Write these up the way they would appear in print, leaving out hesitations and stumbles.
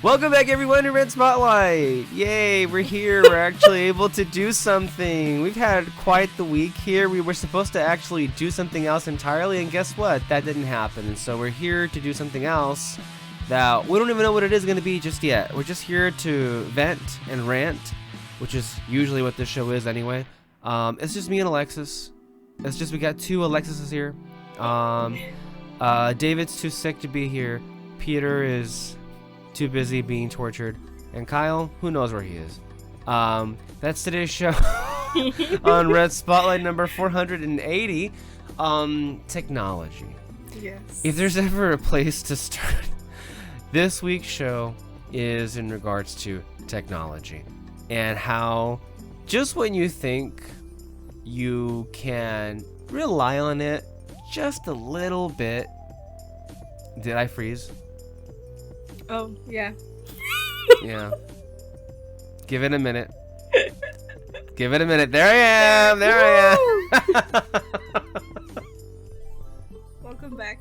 Welcome back, everyone, to Red Spotlight. Yay, we're here. We're actually able to do something. We've had quite the week here. We were supposed to actually do something else entirely, and guess what? That didn't happen. And so we're here to do something else that we don't even know what it is going to be just yet. We're just here to vent and rant, which is usually what this show is anyway. It's just me and Alexis. It's just we got two Alexises here. David's too sick to be here. Peter is too busy being tortured, and Kyle, who knows where he is. That's today's show on Red Spotlight number 480. Technology. Yes. If there's ever a place to start, this week's show is in regards to technology and how just when you think you can rely on it just a little bit. Did I freeze? Oh, yeah. Yeah. Give it a minute. Give it a minute. There I am. There I am. Welcome back.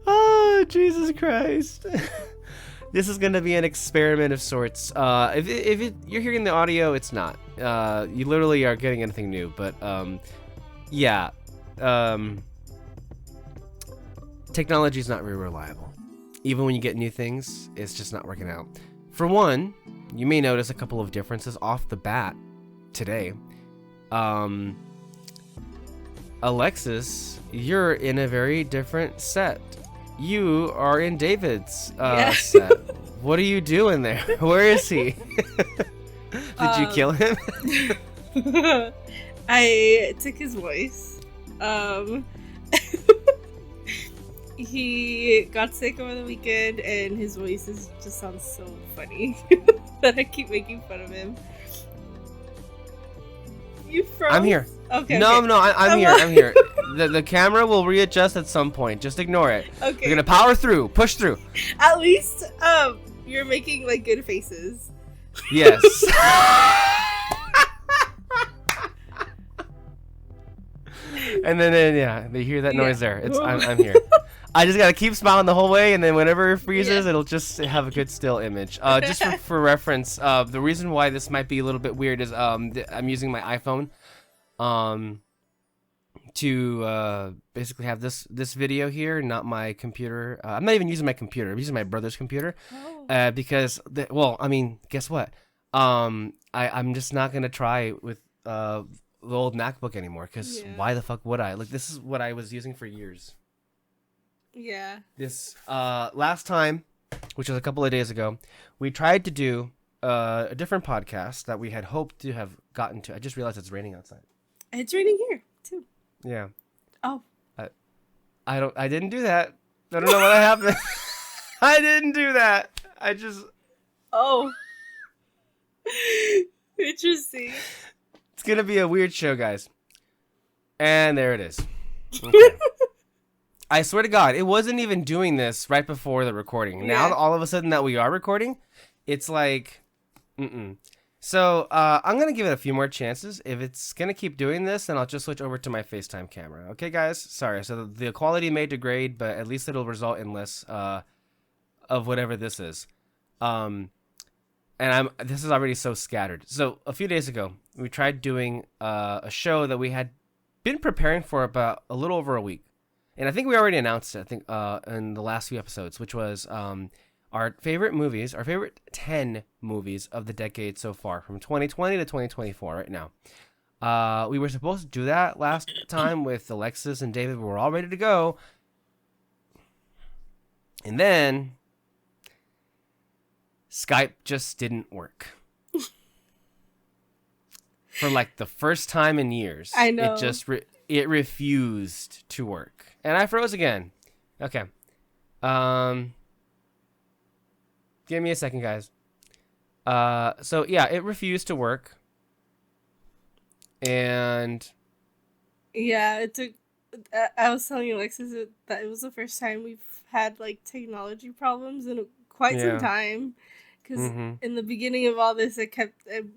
Oh, Jesus Christ. This is going to be an experiment of sorts. If you're hearing the audio, it's not. You literally are getting anything new. But, yeah. Technology is not very reliable. Even when you get new things, it's just not working out. For one, you may notice a couple of differences off the bat today. Alexis, you're in a very different set. You are in David's set. What are you doing there? Where is he? Did you kill him? I took his voice. He got sick over the weekend, and his voice just sounds so funny that I keep making fun of him. You froze? I'm here. Okay. No, okay. no, I'm here. I'm here. The camera will readjust at some point. Just ignore it. Okay. We're gonna power through. Push through. At least, you're making like good faces. Yes. And then yeah, they hear that noise there. I'm here. I just gotta keep smiling the whole way, and then whenever it freezes, it'll just have a good still image. Just for reference, the reason why this might be a little bit weird is I'm using my iPhone to basically have this video here, not my computer. I'm not even using my computer. I'm using my brother's computer because guess what? I'm just not gonna try with the old MacBook anymore because why the fuck would I? Like, this is what I was using for years. Yeah. This last time, which was a couple of days ago, we tried to do a different podcast that we had hoped to have gotten to. I just realized it's raining outside. It's raining here too. Yeah. Oh. I didn't do that. I don't know what happened. I didn't do that. I just. Oh. Interesting. It's gonna be a weird show, guys. And there it is. Okay. I swear to God, it wasn't even doing this right before the recording. Yeah. Now, all of a sudden that we are recording, it's like, So, I'm going to give it a few more chances. If it's going to keep doing this, then I'll just switch over to my FaceTime camera. Okay, guys? Sorry. So, the quality may degrade, but at least it'll result in less of whatever this is. And this is already so scattered. So, a few days ago, we tried doing a show that we had been preparing for about a little over a week. And I think we already announced it, I think, in the last few episodes, which was our favorite movies, our favorite 10 movies of the decade so far, from 2020 to 2024 right now. We were supposed to do that last time with Alexis and David. We were all ready to go. And then Skype just didn't work. For like the first time in years. I know. It just it refused to work. And I froze again. Okay. Give me a second, guys. So yeah, it refused to work. And yeah, it took. I was telling Alexis that it was the first time we've had like technology problems in quite some time. Because in the beginning of all this,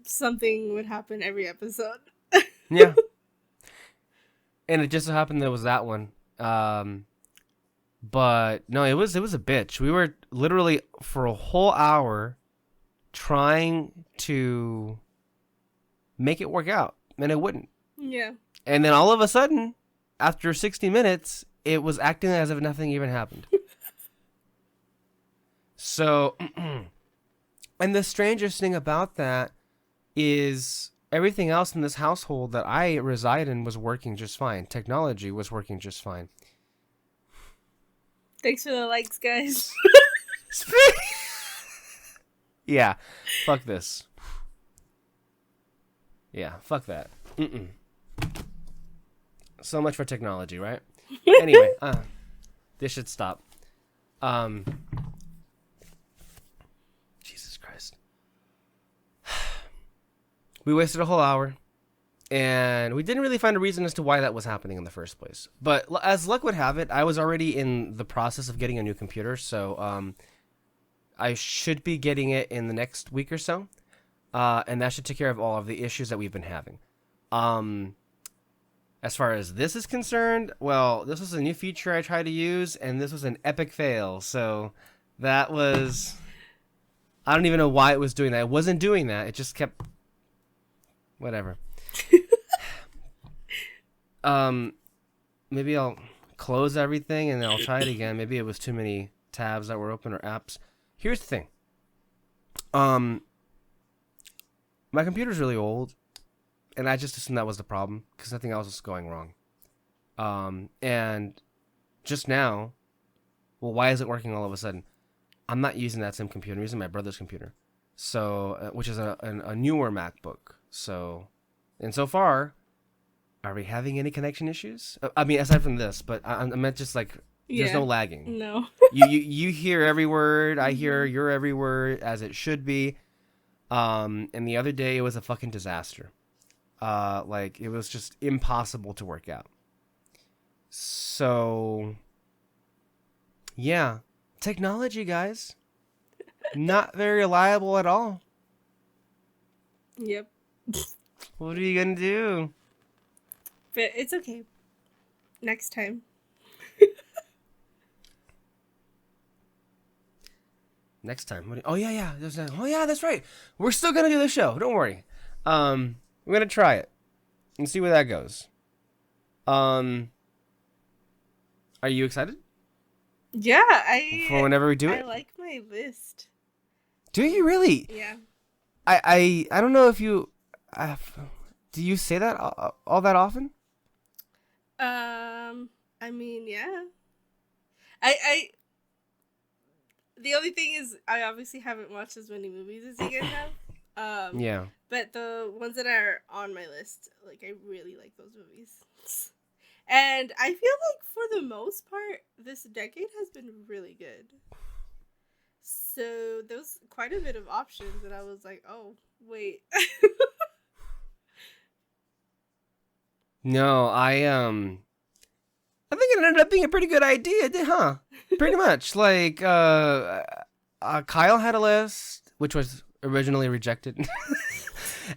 something would happen every episode. Yeah. And it just so happened there was that one. But no, it was a bitch. We were literally for a whole hour trying to make it work out, and it wouldn't. Yeah. And then all of a sudden, after 60 minutes, it was acting as if nothing even happened. So, and the strangest thing about that is everything else in this household that I reside in was working just fine. Technology was working just fine. Thanks for the likes, guys. Yeah, fuck this. Yeah, fuck that. So much for technology, right? Anyway, this should stop. Jesus Christ. We wasted a whole hour, and we didn't really find a reason as to why that was happening in the first place. But as luck would have it, I was already in the process of getting a new computer, so I should be getting it in the next week or so, and that should take care of all of the issues that we've been having. As far as this is concerned, well, this was a new feature I tried to use, and this was an epic fail. So that was... I don't even know why it was doing that. It wasn't doing that. It just kept... Whatever. Maybe I'll close everything, and then I'll try it again. Maybe it was too many tabs that were open or apps. Here's the thing. My computer's really old, and I just assumed that was the problem because nothing else was going wrong. And just now, well, why is it working all of a sudden? I'm not using that same computer. I'm using my brother's computer, so which is a newer MacBook. So, and so far, are we having any connection issues? I mean, aside from this, but I meant just like there's no lagging. No. you hear every word. I hear your every word as it should be. And the other day it was a fucking disaster. Like it was just impossible to work out. So, yeah, technology, guys, not very reliable at all. Yep. What are you gonna do? But it's okay. Next time. Next time. Oh yeah. Oh yeah, that's right. We're still gonna do the show. Don't worry. We're gonna try it and see where that goes. Are you excited? Yeah, for whenever we do it. I like my list. Do you really? Yeah. I don't know if you. Do you say that all that often? I mean, yeah. I the only thing is I obviously haven't watched as many movies as you guys have. Yeah. But the ones that are on my list, like I really like those movies. And I feel like for the most part, this decade has been really good. So there was quite a bit of options, and I was like, oh, wait. No, I think it ended up being a pretty good idea, huh? Pretty much. Like, Kyle had a list, which was originally rejected.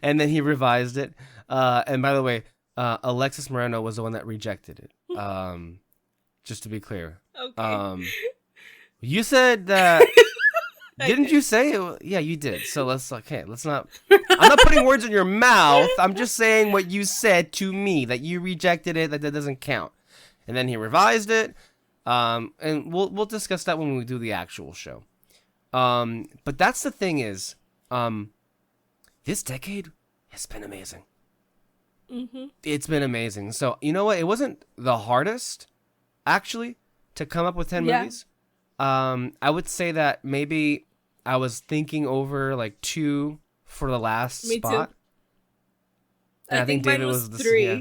And then he revised it. And by the way, Alexis Moreno was the one that rejected it. Just to be clear. Okay. You said that... Didn't you say it? Yeah, you did. So let's not... I'm not putting words in your mouth. I'm just saying what you said to me, that you rejected it, that doesn't count. And then he revised it. And we'll discuss that when we do the actual show. But that's the thing is, this decade has been amazing. Mm-hmm. It's been amazing. So, you know what? It wasn't the hardest, actually, to come up with 10 movies. I would say that maybe I was thinking over like 2 for the last spot. Too. And I think David was 3. Yeah.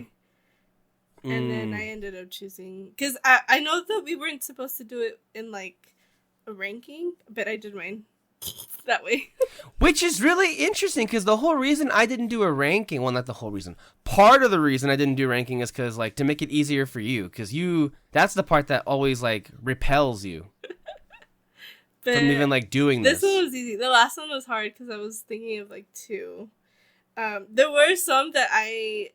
And then I ended up choosing... Because I know that we weren't supposed to do it in like a ranking, but I did mine that way. Which is really interesting because the whole reason I didn't do a ranking... Well, not the whole reason. Part of the reason I didn't do ranking is because like to make it easier for you. Because that's the part that always like repels you. But from even like doing this. This one was easy. The last one was hard because I was thinking of like 2. There were some that I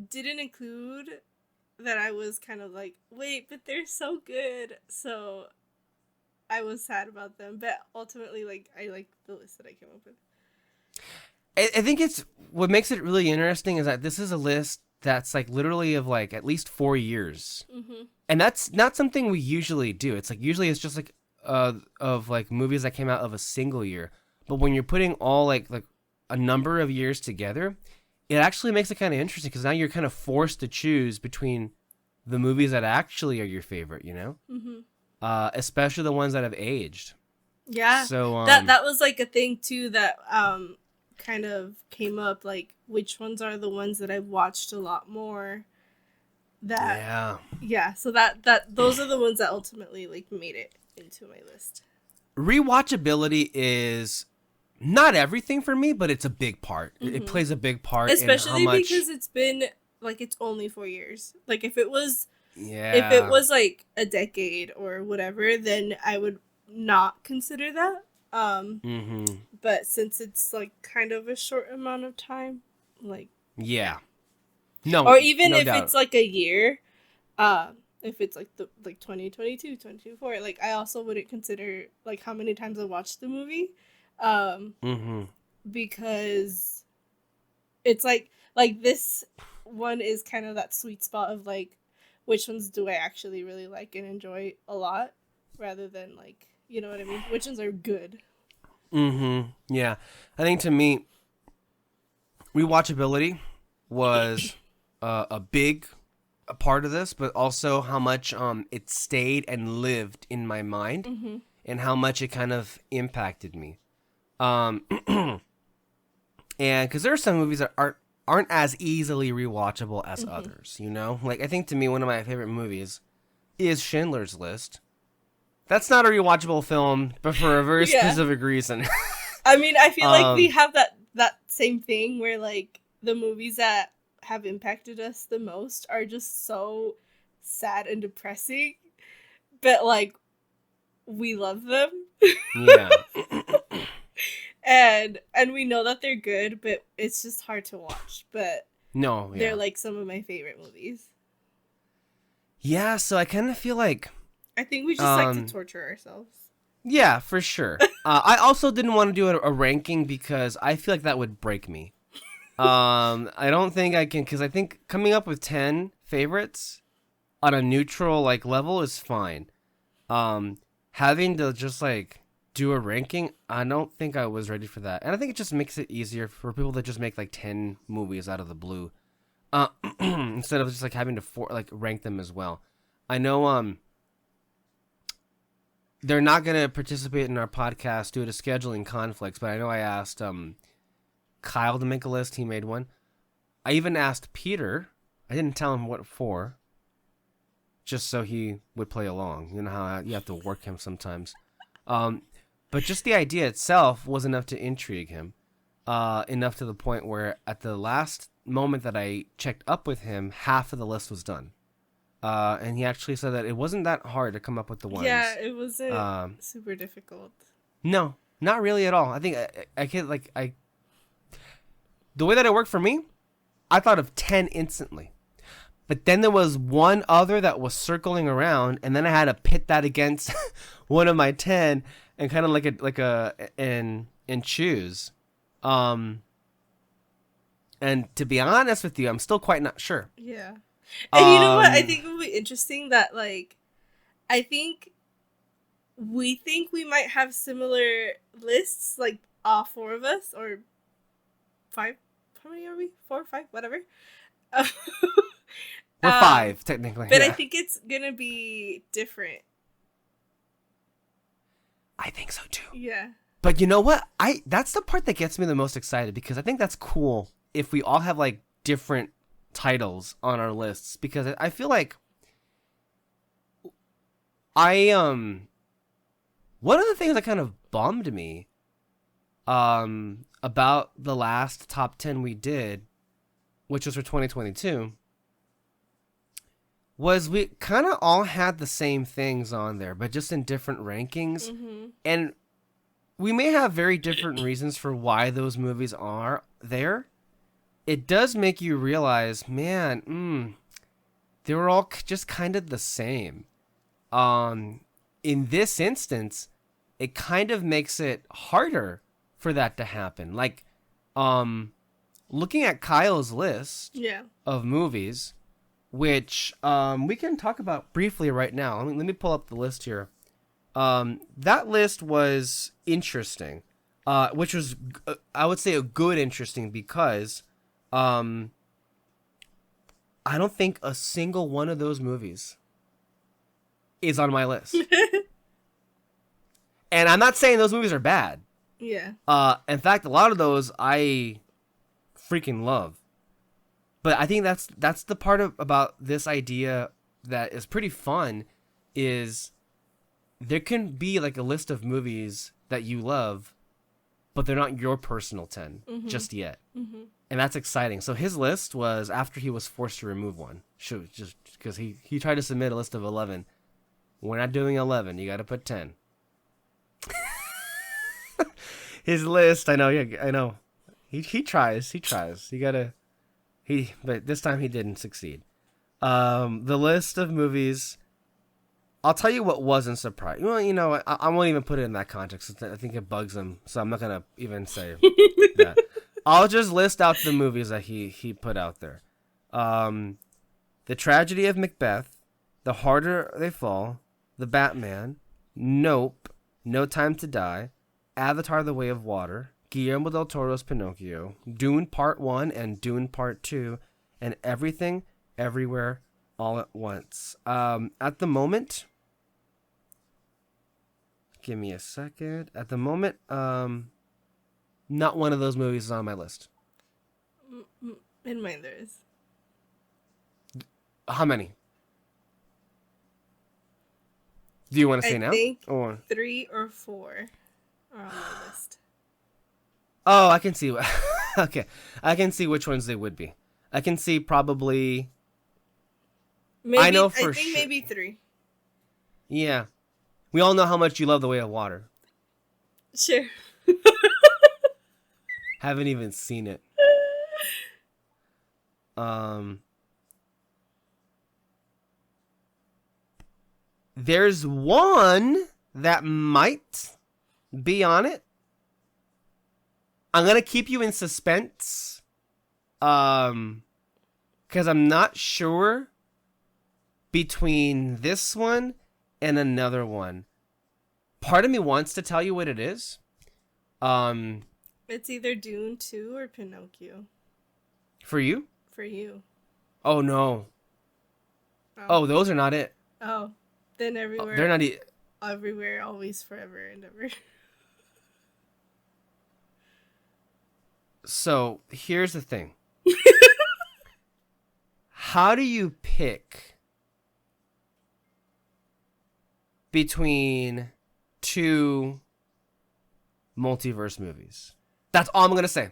didn't include that I was kind of like, wait, but they're so good. So I was sad about them, but ultimately, like, I like the list that I came up with. I think it's what makes it really interesting is that this is a list that's like literally of like at least 4 years, and that's not something we usually do. It's like usually it's just like of like movies that came out of a single year, but when you're putting all like a number of years together, it actually makes it kind of interesting because now you're kind of forced to choose between the movies that actually are your favorite, you know, especially the ones that have aged. Yeah, so that was like a thing too that kind of came up, like which ones are the ones that I've watched a lot more. So that those are the ones that ultimately like made it into my list. Rewatchability is not everything for me, but it's a big part. It plays a big part, especially in how much... because it's been like it's only 4 years. Like if it was like a decade or whatever, then I would not consider that. But since it's like kind of a short amount of time, like no, or even no if doubt. it's like a year, if it's like the like 2022, 2024, like I also wouldn't consider like how many times I watched the movie, because it's like this one is kind of that sweet spot of like which ones do I actually really like and enjoy a lot, rather than like, you know what I mean, which ones are good. Yeah, I think to me, rewatchability was a big part of this, but also how much it stayed and lived in my mind, and how much it kind of impacted me. And because there are some movies that aren't as easily rewatchable as others, you know? Like, I think to me, one of my favorite movies is Schindler's List. That's not a rewatchable film, but for a very specific reason. I mean, I feel like we have that same thing where like the movies that have impacted us the most are just so sad and depressing, but like we love them. Yeah. and we know that they're good, but it's just hard to watch. But they're like some of my favorite movies. Yeah, so I kind of feel like I think we just like to torture ourselves. Yeah, for sure. I also didn't want to do a ranking because I feel like that would break me. I don't think I can, because I think coming up with 10 favorites on a neutral like level is fine. Having to just like do a ranking, I don't think I was ready for that, and I think it just makes it easier for people that just make like 10 movies out of the blue, instead of just like having to rank them as well. I know they're not going to participate in our podcast due to scheduling conflicts, but I know I asked Kyle to make a list. He made one. I even asked Peter. I didn't tell him what for, just so he would play along. You know how you have to work him sometimes. But just the idea itself was enough to intrigue him, enough to the point where at the last moment that I checked up with him, half of the list was done. And he actually said that it wasn't that hard to come up with the ones. Yeah, it wasn't super difficult. No, not really at all. I think I can't the way that it worked for me, I thought of 10 instantly. But then there was one other that was circling around, and then I had to pit that against one of my 10 and kind of and choose. And to be honest with you, I'm still quite not sure. Yeah. And you know what? I think it would be interesting that, like, I think we might have similar lists, like, all four of us, or 5. How many are we? 4 or 5? Whatever. We're 5, technically. But yeah. I think it's gonna be different. I think so, too. Yeah. But you know what? That's the part that gets me the most excited, because I think that's cool if we all have, like, different titles on our lists, because I feel like one of the things that kind of bummed me about the last top 10 we did, which was for 2022, was we kind of all had the same things on there, but just in different rankings. And we may have very different reasons for why those movies are there. It does make you realize, man, they were all just kind of the same. In this instance, it kind of makes it harder for that to happen. Like, looking at Kyle's list of movies, which we can talk about briefly right now. Let me pull up the list here. That list was interesting, which was, I would say, a good interesting because I don't think a single one of those movies is on my list. And I'm not saying those movies are bad. Yeah. In fact, a lot of those I freaking love. But I think that's the part about this idea that is pretty fun is there can be like a list of movies that you love, but they're not your personal 10 just yet. Mm-hmm. And that's exciting. So his list was after he was forced to remove one. Just because he tried to submit a list of 11. We're not doing 11. You got to put 10. His list, I know. Yeah, I know. He tries. You gotta. But this time he didn't succeed. The list of movies. I'll tell you what wasn't surprising. Well, you know, I won't even put it in that context. I think it bugs him, so I'm not gonna even say that. I'll just list out the movies that he put out there. The Tragedy of Macbeth, The Harder They Fall, The Batman, Nope, No Time to Die, Avatar: The Way of Water, Guillermo del Toro's Pinocchio, Dune Part 1 and Dune Part 2, and Everything, Everywhere, All at Once. At the moment, give me a second. At the moment, not one of those movies is on my list. In mine there is. How many? Do you want to say now? I think 3 or 4 are on my list. Oh, I can see. Okay, I can see which ones they would be. I can see probably. Maybe, I know for I think sure. maybe 3. Yeah, we all know how much you love The Way of Water. Sure. Haven't even seen it. There's one that might be on it. I'm gonna keep you in suspense, because I'm not sure between this one and another one. Part of me wants to tell you what it is. It's either Dune 2 or Pinocchio. For you? For you. Oh no. Oh, those are not it. Oh, then Everywhere. They're not Everywhere, Always, Forever, and Ever. So here's the thing. How do you pick between 2 multiverse movies? That's all I'm going to say.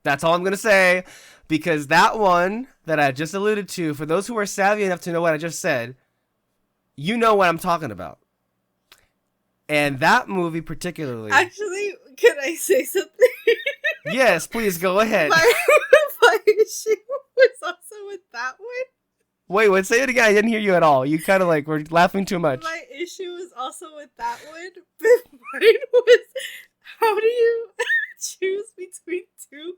That's all I'm going to say. Because that one that I just alluded to, for those who are savvy enough to know what I just said, you know what I'm talking about. And that movie particularly... Actually, can I say something? Yes, please go ahead. My issue was also with that one. Wait, say it again. I didn't hear you at all. You kind of like were laughing too much. My issue was also with that one, but mine was, how do you choose between 2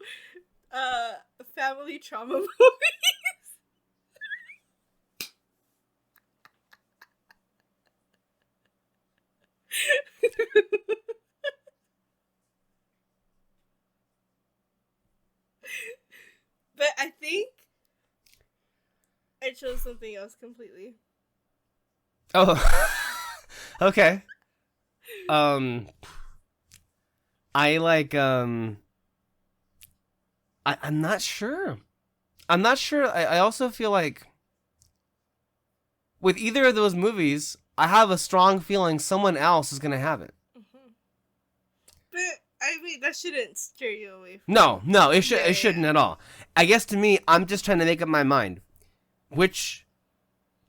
family trauma movies? But I think I chose something else completely. Oh, okay. I like, I'm not sure. I'm not sure. I also feel like with either of those movies, I have a strong feeling someone else is going to have it. Mm-hmm. But, I mean, that shouldn't steer you away from No, it shouldn't at all. I guess to me, I'm just trying to make up my mind. Which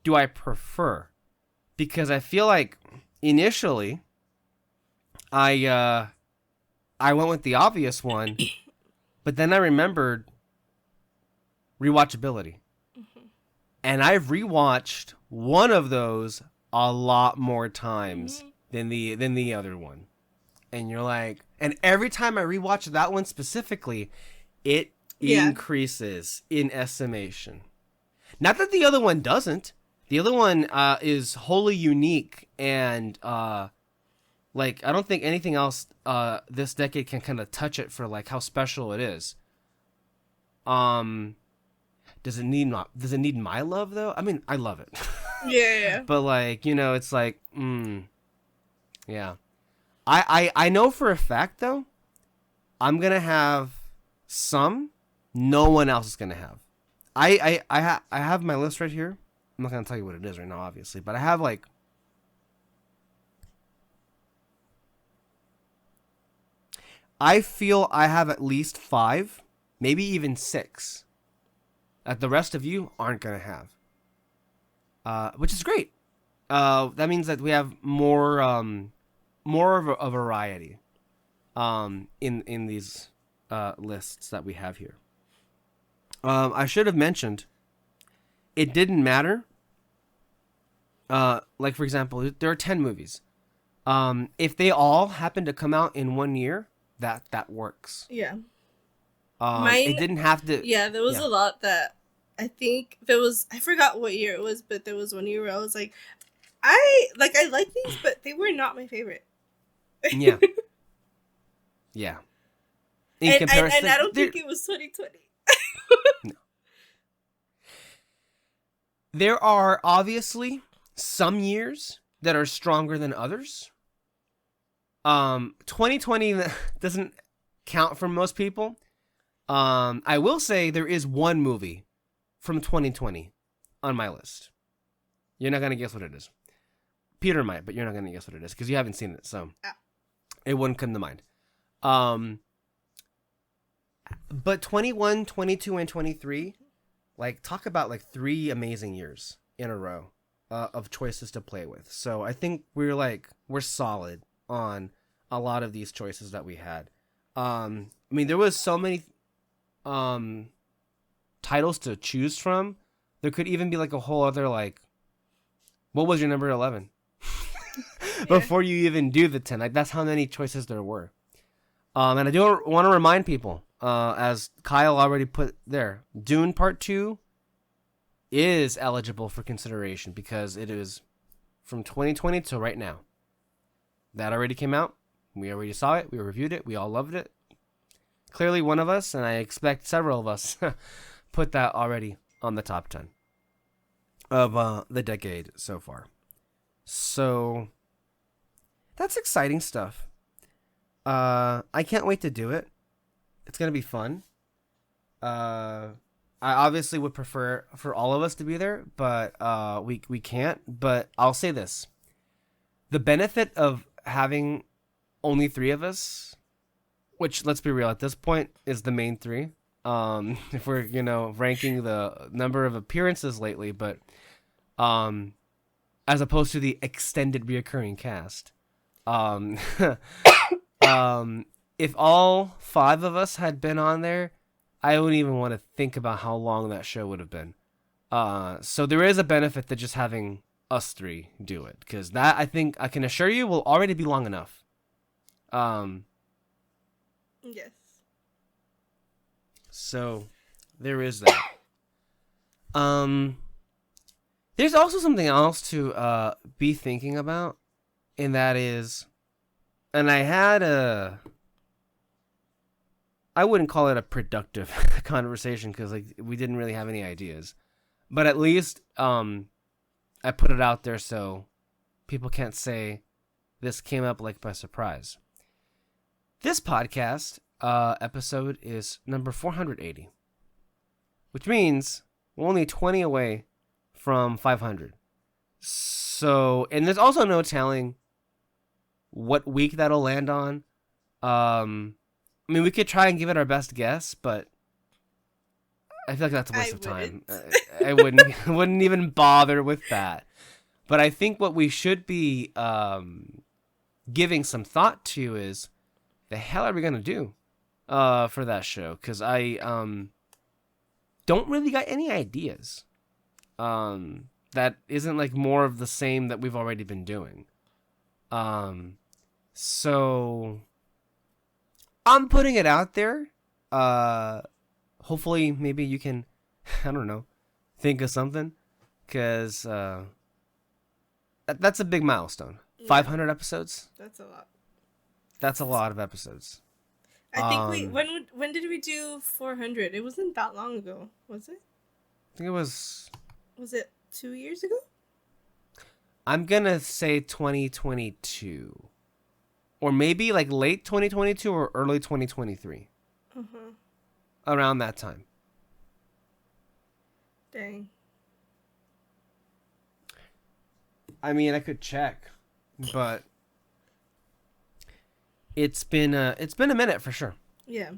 do I prefer? Because I feel like initially, I went with the obvious one, but then I remembered rewatchability. Mm-hmm. And I've rewatched one of those a lot more times Mm-hmm. than the other one. And you're like, and every time I rewatch that one specifically, it increases in estimation. Not that the other one doesn't. The other one is wholly unique, and like I don't think anything else this decade can kind of touch it for like how special it is. Does it need my love though? I mean, I love it. Yeah. But like, you know, it's like, yeah. I know for a fact though, I'm gonna have some no one else is gonna have. I have my list right here. I'm not gonna tell you what it is right now, obviously, but I have like I feel I have at least 5, maybe even 6 that the rest of you aren't gonna have. Which is great. That means that we have more of a variety in these lists that we have here. I should have mentioned it didn't matter. Like for example, there are 10 movies. If they all happen to come out in one year, that works. Yeah. It didn't have to. Yeah, there was a lot that I think there was. I forgot what year it was, but there was one year where I was like, I like these, but they were not my favorite. Yeah. Yeah. In comparison, and I don't think it was 2020. No. There are obviously some years that are stronger than others. 2020 doesn't count for most people. I will say there is one movie from 2020 on my list. You're not gonna guess what it is. Peter might, but you're not gonna guess what it is because you haven't seen it, so it wouldn't come to mind. But 21, 22, and 23, like talk about like 3 amazing years in a row of choices to play with. So I think we're solid on a lot of these choices that we had. I mean, there was so many titles to choose from. There could even be like a whole other like, what was your number 11? Before you even do the 10. Like that's how many choices there were. And I do want to remind people, as Kyle already put there, Dune Part 2 is eligible for consideration because it is from 2020 to right now. That already came out. We already saw it. We reviewed it. We all loved it. Clearly one of us, and I expect several of us, put that already on the top 10 of the decade so far. So that's exciting stuff. I can't wait to do it. It's going to be fun. I obviously would prefer for all of us to be there, but we can't. But I'll say this. The benefit of having only 3 of us, which let's be real at this point is the main 3. If we're, ranking the number of appearances lately, but as opposed to the extended reoccurring cast. If all 5 of us had been on there, I wouldn't even want to think about how long that show would have been. So there is a benefit to just having us 3 do it, because that, I think I can assure you, will already be long enough. Yes. So there is that. There's also something else to be thinking about, and that is, and I had I wouldn't call it a productive conversation because like we didn't really have any ideas, but at least I put it out there so people can't say this came up like by surprise. This podcast episode is number 480, which means we're only 20 away from 500. So, and there's also no telling what week that'll land on. I mean, we could try and give it our best guess, but I feel like that's a waste of time. I wouldn't even bother with that. But I think what we should be giving some thought to is, the hell are we gonna do for that show? Because I don't really got any ideas. that isn't like more of the same that we've already been doing. So I'm putting it out there. Hopefully maybe you can, I don't know, think of something, because that's a big milestone. Yeah. 500 episodes. That's a lot. That's a lot of episodes. I think when did we do 400? It wasn't that long ago, was it? I think it was. Was it 2 years ago? I'm gonna say 2022, or maybe like late 2022 or early 2023. Around that time. Dang. I mean, I could check, but it's been a minute for sure. Yeah.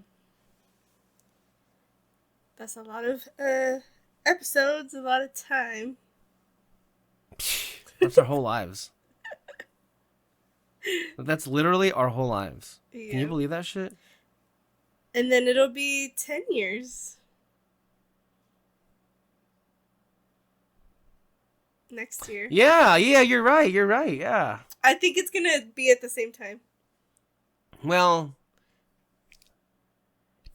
That's a lot of episodes, a lot of time. That's our whole lives. That's literally our whole lives. Yeah. Can you believe that shit? And then it'll be 10 years. Next year. Yeah, you're right, yeah. I think it's gonna be at the same time. Well,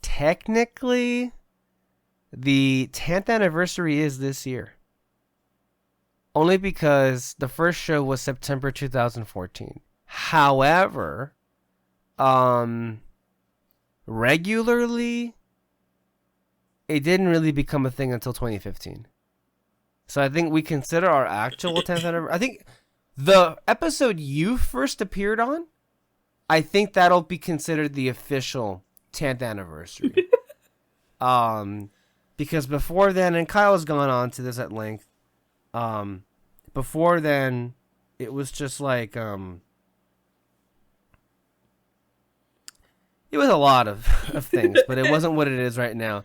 technically, the 10th anniversary is this year. Only because the first show was September 2014. However, regularly, it didn't really become a thing until 2015. So I think we consider our actual 10th anniversary. I think the episode you first appeared on, I think that'll be considered the official 10th anniversary. Because before then, and Kyle's gone on to this at length, before then, it was just like, it was a lot of things, but it wasn't what it is right now.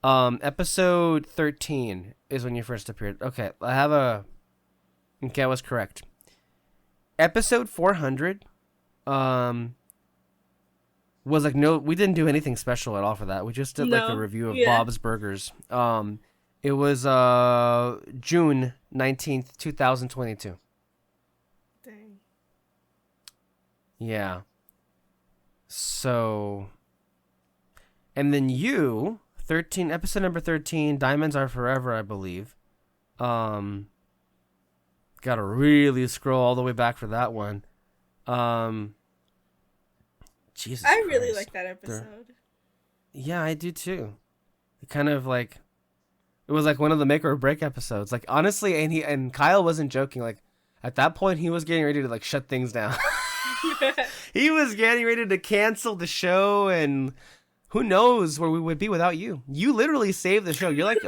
Episode 13 is when you first appeared. Okay, I was correct. Episode 400, was like, no, we didn't do anything special at all for that. We just did like a review of Bob's Burgers. It was June 19th, 2022. Dang. Yeah. So, and then episode number 13, Diamonds Are Forever, I believe. Gotta really scroll all the way back for that one. Jesus I Christ. really like that episode. Yeah, I do too. It kind of like, it was like one of the make or break episodes. Like, honestly, and Kyle wasn't joking. Like, at that point, he was getting ready to like shut things down. He was getting ready to cancel the show, and who knows where we would be without you. You literally saved the show. You're like,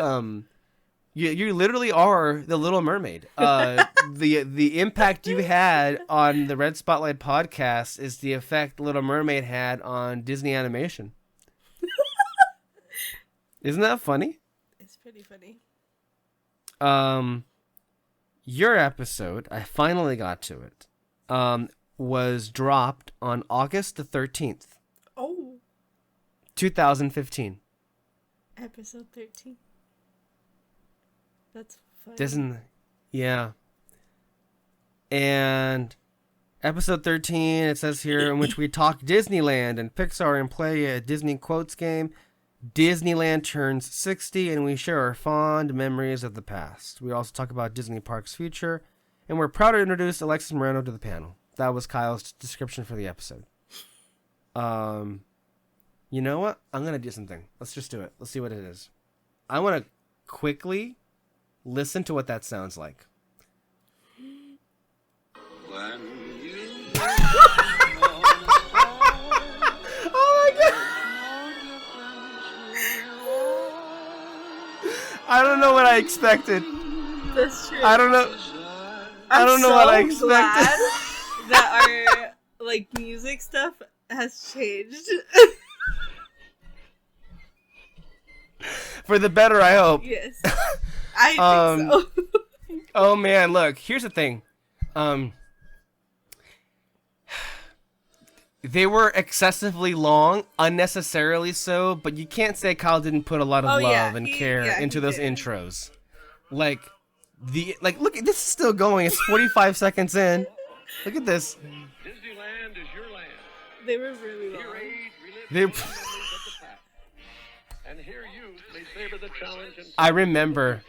you literally are the Little Mermaid. The impact you had on the Red Spotlight podcast is the effect Little Mermaid had on Disney animation. Isn't that funny? It's pretty funny. Your episode, I finally got to it, was dropped on August the 13th. Oh. 2015. Episode 13. That's funny. Yeah. And episode 13, it says here, in which we talk Disneyland and Pixar and play a Disney quotes game. Disneyland turns 60, and we share our fond memories of the past. We also talk about Disney Parks' future, and we're proud to introduce Alexis Moreno to the panel. That was Kyle's description for the episode. You know what? I'm going to do something. Let's just do it. Let's see what it is. I want to quickly listen to what that sounds like. When you oh my God. I don't know what I expected. That's true. I don't know. I don't know what I expected. Glad that our like music stuff has changed. For the better, I hope. Yes. I think so. Oh man, look, here's the thing. They were excessively long, unnecessarily so, but you can't say Kyle didn't put a lot of love and care into those intros. Like, Look, this is still going. It's 45 seconds in. Look at this. Disneyland is your land. They were really long. They. And here you may savor the challenge. I remember.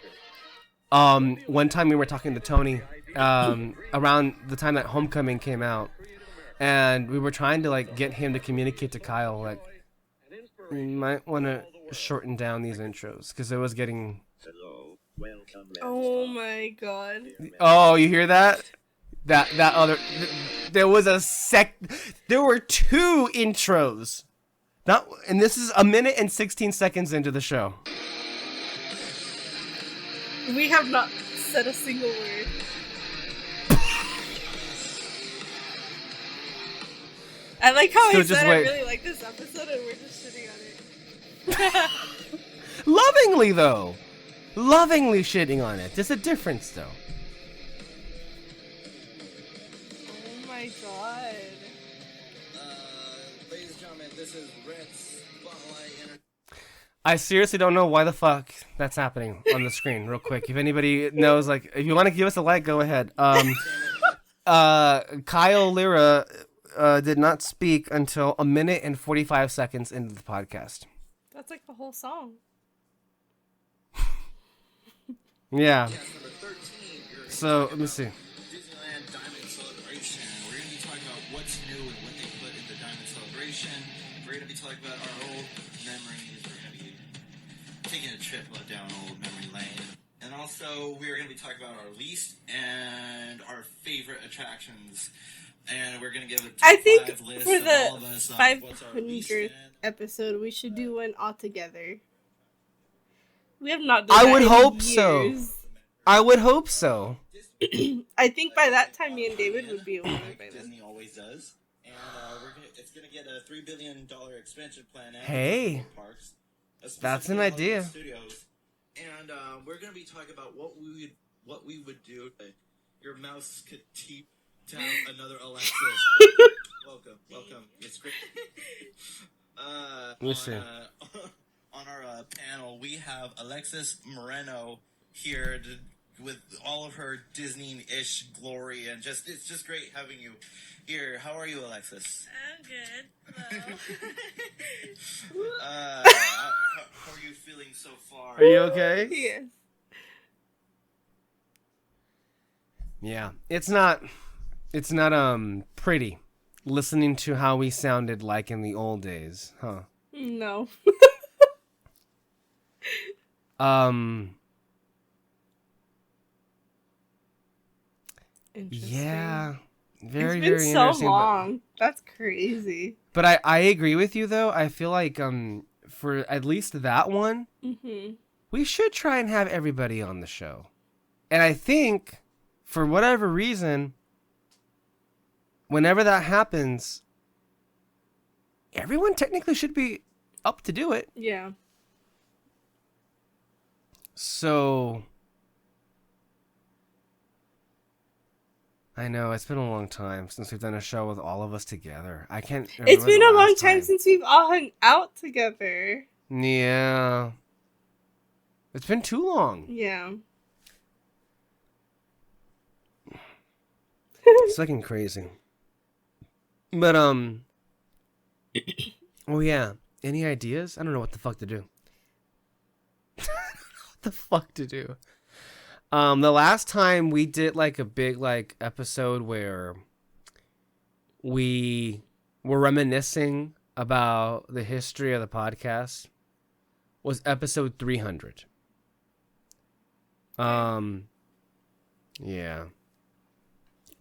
One time we were talking to Tony. Around the time that Homecoming came out, and we were trying to like get him to communicate to Kyle like, we might want to shorten down these intros because it was getting. Hello, welcome. Oh my god. Oh, you hear that? That other. There was there were 2 intros. And this is 1 minute and 16 seconds into the show. We have not said a single word. I like how I said I really like this episode and we're just shitting on it. Lovingly, though. Lovingly shitting on it. There's a difference, though. Oh my god. Ladies and gentlemen, this is Red's Spotlight. I seriously don't know why the fuck that's happening on the screen, real quick. If anybody knows, like, if you want to give us a like, go ahead. Kyle Lira did not speak until 1 minute and 45 seconds into the podcast. That's like the whole song. Yeah. So, let me see. Disneyland Diamond Celebration. We're going to be talking about what's new and what they put in the Diamond Celebration. We're going to be talking about our old memories. We're going to be taking a trip down old memory lane. And also, we're going to be talking about our least and our favorite attractions. And we're going to give a top I think 5 list for of the all of us, what's our least 500th and- episode, we should do one all together. We have not done I that would in hope years. so. I would hope so. I think by that time, me and David would be over by then. Disney always does. And it's going to get a $3 billion expansion plan. Hey. Parks, That's an specifically idea. Hollywood Studios. And we're going to be talking about what we would do. Your mouse could teep down another Alexis. Welcome. It's great. Let me see. On our panel, we have Alexis Moreno here with all of her Disney-ish glory, and it's just great having you here. How are you, Alexis? I'm good. Hello. How are you feeling so far? Are you okay? Yes. Yeah. It's not pretty listening to how we sounded like in the old days, huh? No. Yeah. Very, it's been very so interesting. long. That's crazy. But I agree with you though. I feel like for at least that one, we should try and have everybody on the show. And I think for whatever reason, whenever that happens, everyone technically should be up to do it. Yeah. So I know it's been a long time since we've done a show with all of us together. I can't remember. It's been the a long last time since we've all hung out together. Yeah. It's been too long. Yeah. It's fucking crazy. But oh yeah. Any ideas? I don't know what the fuck to do. What the fuck to do? The last time we did like a big like episode where we were reminiscing about the history of the podcast was episode 300. Yeah.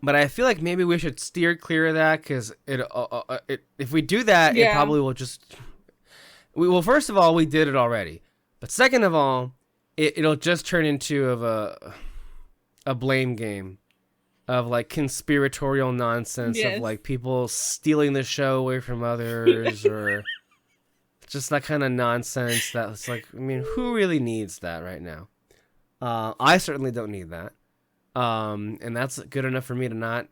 But I feel like maybe we should steer clear of that because if we do that, it probably will just. Well, first of all, we did it already, but second of all, it'll just turn into a blame game of like conspiratorial nonsense of like people stealing the show away from others or just that kind of nonsense. That's like, I mean, who really needs that right now? I certainly don't need that. And that's good enough for me to not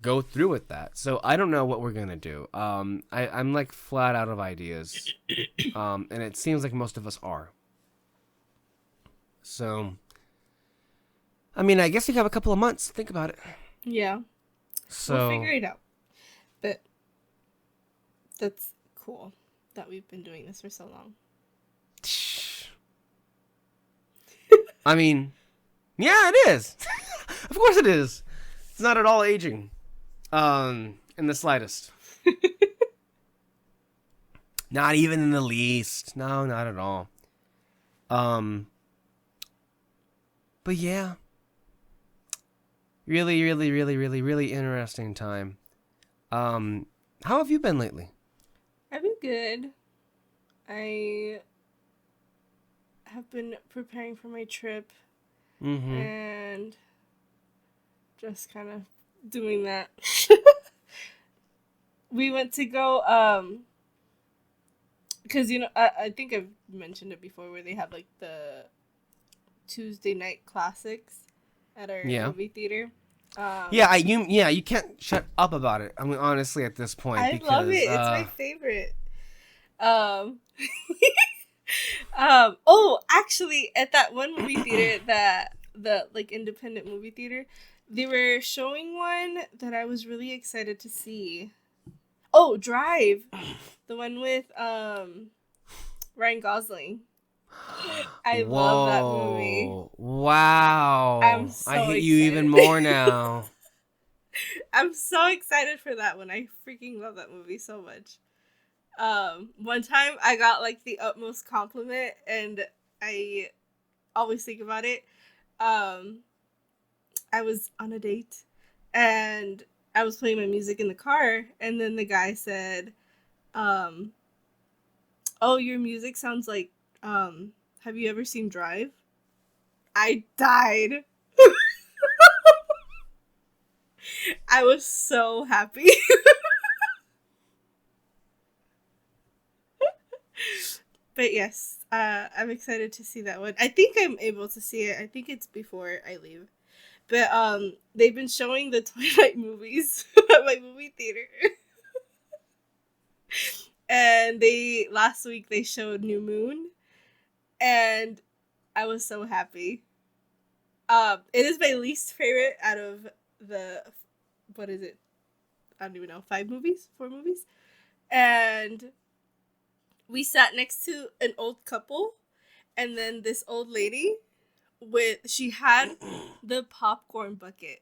go through with that. So I don't know what we're gonna do. I'm like flat out of ideas, and it seems like most of us are. So I mean, I guess you have a couple of months. Think about it. Yeah. So We'll figure it out. But that's cool that we've been doing this for so long. I mean, yeah, it is. Of course it is. It's not at all aging. In the slightest. Not even in the least. No, not at all. But yeah. Really, really, really, really, really interesting time. How have you been lately? I've been good. I have been preparing for my trip and just kind of doing that. We went to go, because, I think I've mentioned it before where they have, like, the Tuesday night classics at our movie theater. You can't shut up about it. I mean, honestly, at this point, I love it. It's my favorite. Actually, at that one movie theater, the like independent movie theater, they were showing one that I was really excited to see. Oh, Drive, the one with Ryan Gosling. I love that movie. Wow. I'm so I hate excited. you even more now. I'm so excited for that one. I freaking love that movie so much. One time I got like the utmost compliment, and I always think about it. I was on a date and I was playing my music in the car, and then the guy said, oh, your music sounds like, have you ever seen Drive? I died. I was so happy. But yes, I'm excited to see that one. I think I'm able to see it. I think it's before I leave. But they've been showing the Twilight movies at my movie theater. And last week they showed New Moon, and I was so happy. It is my least favorite out of the, what is it? I don't even know, 4 movies. And we sat next to an old couple, and then this old lady she had the popcorn bucket.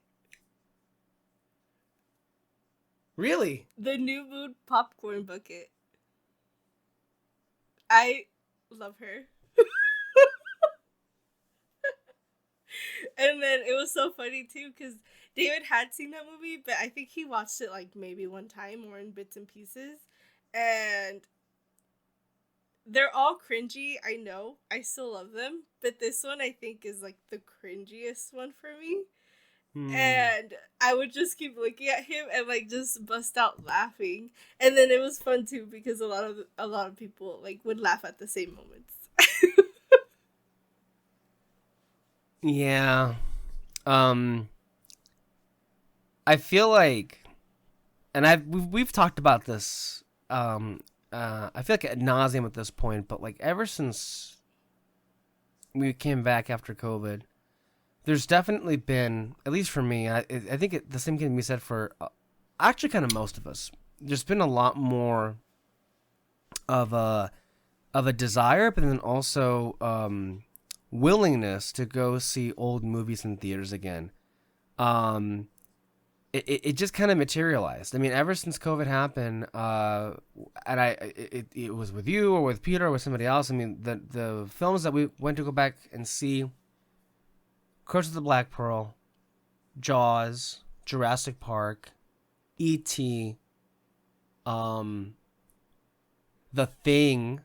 Really? The New Moon popcorn bucket. I love her. And then it was so funny too, because David had seen that movie, but I think he watched it like maybe one time or in bits and pieces. And they're all cringy, I know. I still love them. But this one I think is like the cringiest one for me. And I would just keep looking at him and like just bust out laughing. And then it was fun too, because a lot of people like would laugh at the same moments. Yeah. I feel like, and we've talked about this. I feel like ad nauseum at this point, but like ever since we came back after COVID, there's definitely been, at least for me, I think the same can be said for actually kind of most of us. There's been a lot more of a desire, but then also willingness to go see old movies in theaters again. It just kind of materialized. I mean, ever since COVID happened, and it was with you or with Peter or with somebody else. I mean, the films that we went to go back and see: Curse of the Black Pearl, Jaws, Jurassic Park, E.T., The Thing,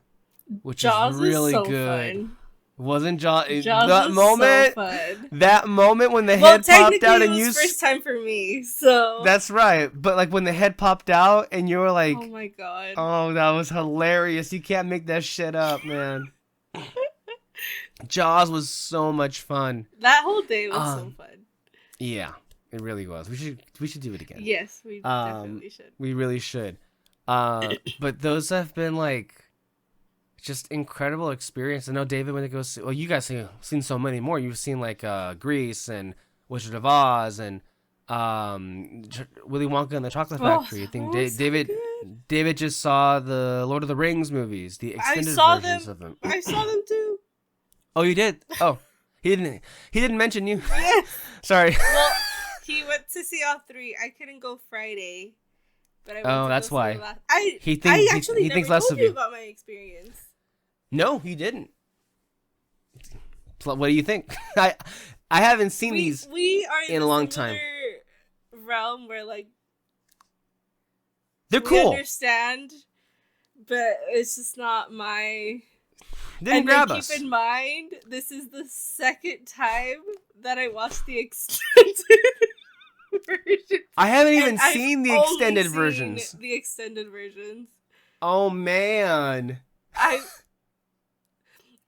which Jaws is really so good. Fun. Wasn't Jaws that moment? So fun. That moment when the head popped out and it was you. First time for me, so. That's right, but like when the head popped out and you were like, "Oh my god!" Oh, that was hilarious! You can't make that shit up, man. Jaws was so much fun. That whole day was so fun. Yeah, it really was. We should do it again. Yes, we definitely should. We really should. But those have been like just incredible experience. I know David when it goes. Well, you guys have seen so many more. You've seen like Grease and Wizard of Oz and Willy Wonka and the Chocolate Factory. I think David just saw the Lord of the Rings movies, the extended versions of them. I saw them too. Oh, you did? Oh, he didn't mention you. Sorry. Well, he went to see all 3. I couldn't go Friday, but I went to that's go why. see the last. I actually he never thinks less told of you about my experience. No, he didn't. What do you think? I haven't seen these we are in a long time. Realm where like they're we cool. Understand, but it's just not my. Didn't grab keep us. in mind, this is the second time that I watched the extended version. I haven't even seen the extended versions. The extended versions. Oh man.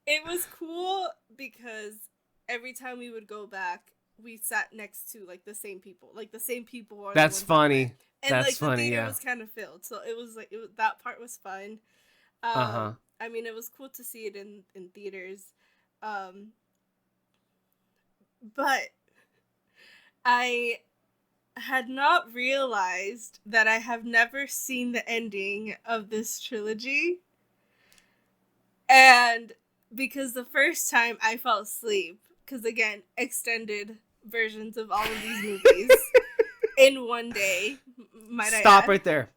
It was cool because every time we would go back, we sat next to like the same people. Like the same people are. That's funny. And That's like funny, the theater yeah. was kind of filled, so it was like that part was fun. I mean, it was cool to see it in theaters, but I had not realized that I have never seen the ending of this trilogy, and because the first time I fell asleep, because again, extended versions of all of these movies in one day. Stop right there.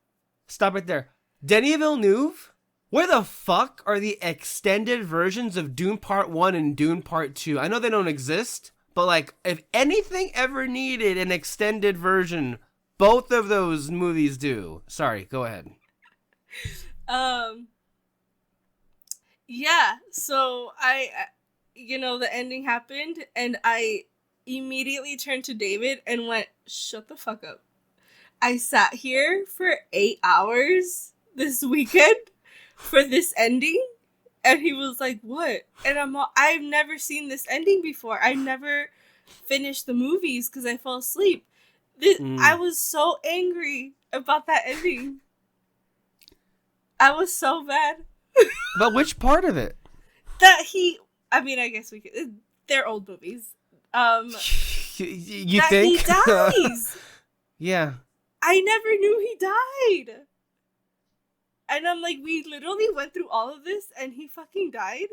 Denis Villeneuve? Where the fuck are the extended versions of Dune Part 1 and Dune Part 2? I know they don't exist, but like, if anything ever needed an extended version, both of those movies do. Sorry, go ahead. Yeah, so the ending happened, and I immediately turned to David and went, shut the fuck up. I sat here for 8 hours this weekend for this ending, and he was like, what? And I've never seen this ending before. I never finished the movies because I fell asleep. I was so angry about that ending. I was so mad. But which part of it? I guess we could. They're old movies. You that think? He dies. Yeah. I never knew he died. And I'm like, we literally went through all of this and he fucking died?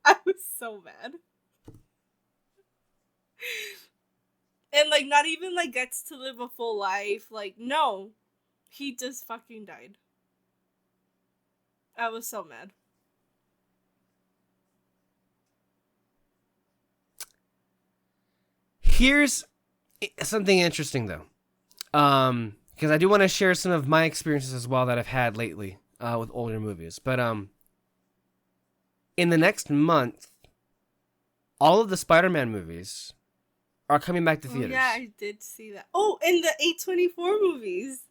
I was so mad. And like, not even like gets to live a full life. Like, no. He just fucking died. I was so mad. Here's something interesting though. Because I do want to share some of my experiences as well that I've had lately with older movies. But in the next month, all of the Spider-Man movies are coming back to theaters. Yeah, I did see that. Oh, and the A24 movies.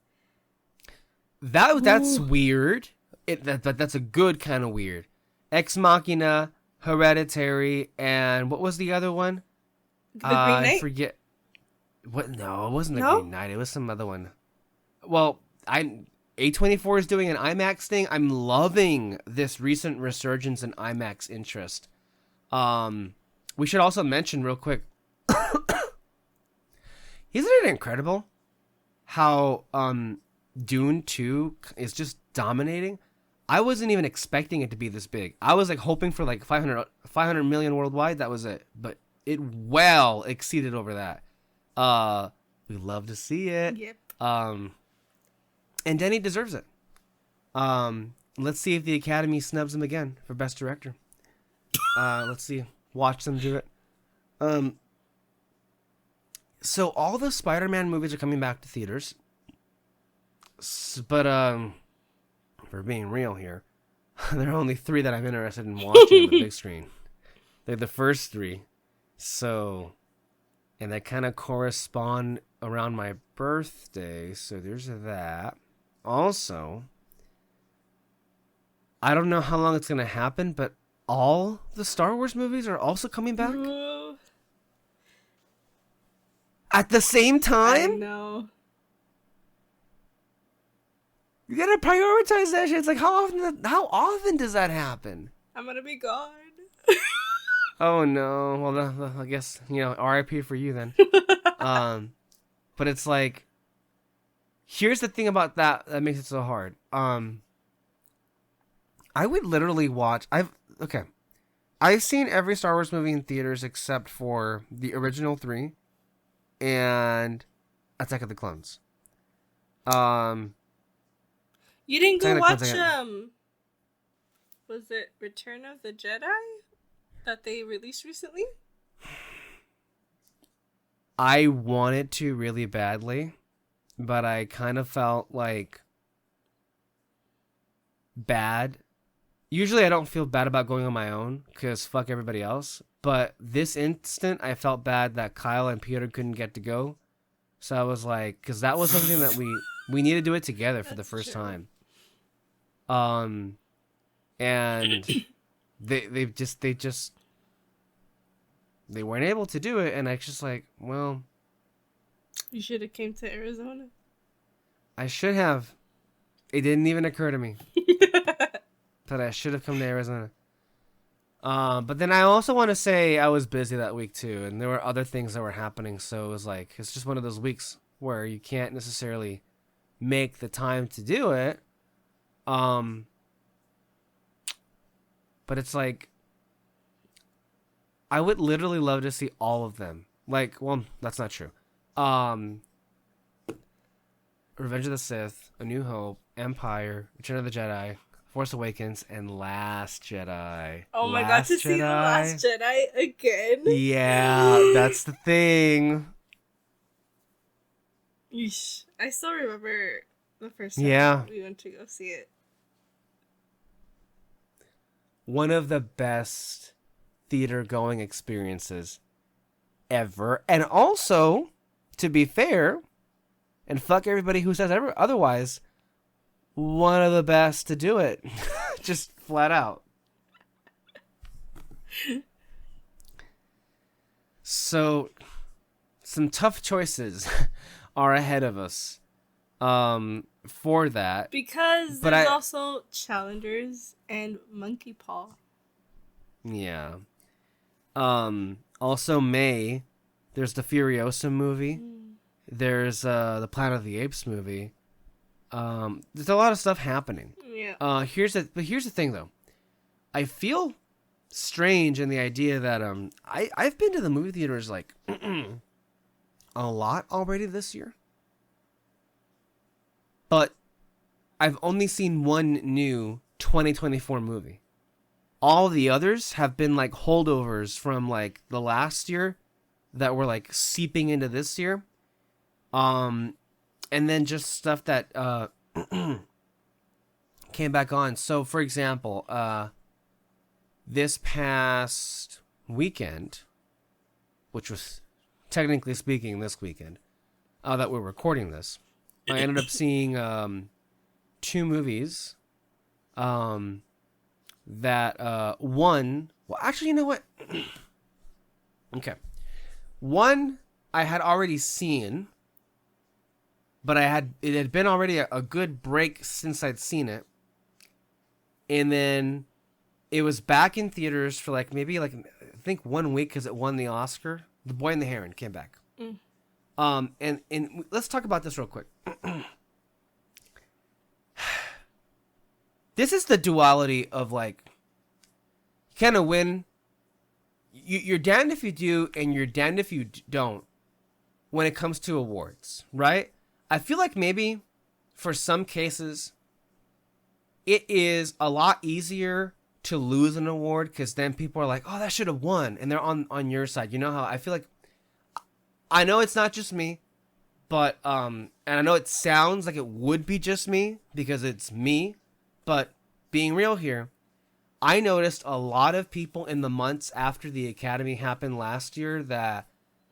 That's weird. That's a good kind of weird. Ex Machina, Hereditary, and what was the other one? The Green Knight? I forget. What? No, it wasn't the Green Knight. It was some other one. Well, A24 is doing an IMAX thing. I'm loving this recent resurgence in IMAX interest. We should also mention real quick. Isn't it incredible how Dune 2 is just dominating? I wasn't even expecting it to be this big. I was like hoping for like 500 million worldwide. That was it. But it well exceeded over that. We love to see it. Yep. And Denny deserves it. Let's see if the Academy snubs him again for Best Director. Let's see. Watch them do it. So all the Spider-Man movies are coming back to theaters. But, if we're being real here, there are only 3 that I'm interested in watching on the big screen. They're the first 3. So, and they kind of correspond around my birthday. So there's that. Also, I don't know how long it's going to happen, but all the Star Wars movies are also coming back? At the same time? I know. You gotta prioritize that shit. It's like how often does that happen? I'm gonna be gone. Oh no. Well, I guess R.I.P. for you then. But it's like, here's the thing about that makes it so hard. I would literally watch. I've seen every Star Wars movie in theaters except for the original 3 and Attack of the Clones. You didn't go Attack of the watch Clones, was it Return of the Jedi that they released recently? I wanted to really badly, but I kind of felt like bad. Usually I don't feel bad about going on my own because fuck everybody else. But this instant, I felt bad that Kyle and Peter couldn't get to go. So I was like, because that was something that we need to do it together for the first time. And they weren't able to do it, and I just like, well, You should have came to Arizona. I should have. It didn't even occur to me that I should have come to Arizona. But then I also want to say I was busy that week too, and there were other things that were happening. So it was like, it's just one of those weeks where you can't necessarily make the time to do it. But it's like, I would literally love to see all of them. Like, well, that's not true. Revenge of the Sith, A New Hope, Empire, Return of the Jedi, Force Awakens, and Last Jedi. Oh my god, to see The Last Jedi again. Yeah, that's the thing. Yeesh. I still remember the first time we went to go see it. One of the best theater going experiences ever. And also, to be fair, and fuck everybody who says otherwise, one of the best to do it. Just flat out. So, some tough choices are ahead of us for that. Because there's also Challengers and Monkey Paw. Yeah. Also May, there's the Furiosa movie. There's the Planet of the Apes movie. There's a lot of stuff happening. Yeah. Here's the thing though. I feel strange in the idea that I've been to the movie theaters like a lot already this year. But I've only seen one new 2024 movie. All the others have been like holdovers from like the last year that were like seeping into this year. And then just stuff that came back on. So for example, this past weekend, which was technically speaking this weekend, that we're recording this, I ended up seeing 2 movies. That one, well, actually, you know what? Okay, one I had already seen, but it had been already a good break since I'd seen it, and then it was back in theaters for like maybe like I think 1 week because it won the Oscar. The Boy and the Heron came back. And let's talk about this real quick. This is the duality of like, you kind of win. You're damned if you do, and you're damned if you don't when it comes to awards, right? I feel like maybe for some cases, it is a lot easier to lose an award because then people are like, oh, that should have won. And they're on your side. You know how I feel like, I know it's not just me, but, and I know it sounds like it would be just me because it's me. But being real here, I noticed a lot of people in the months after the Academy happened last year that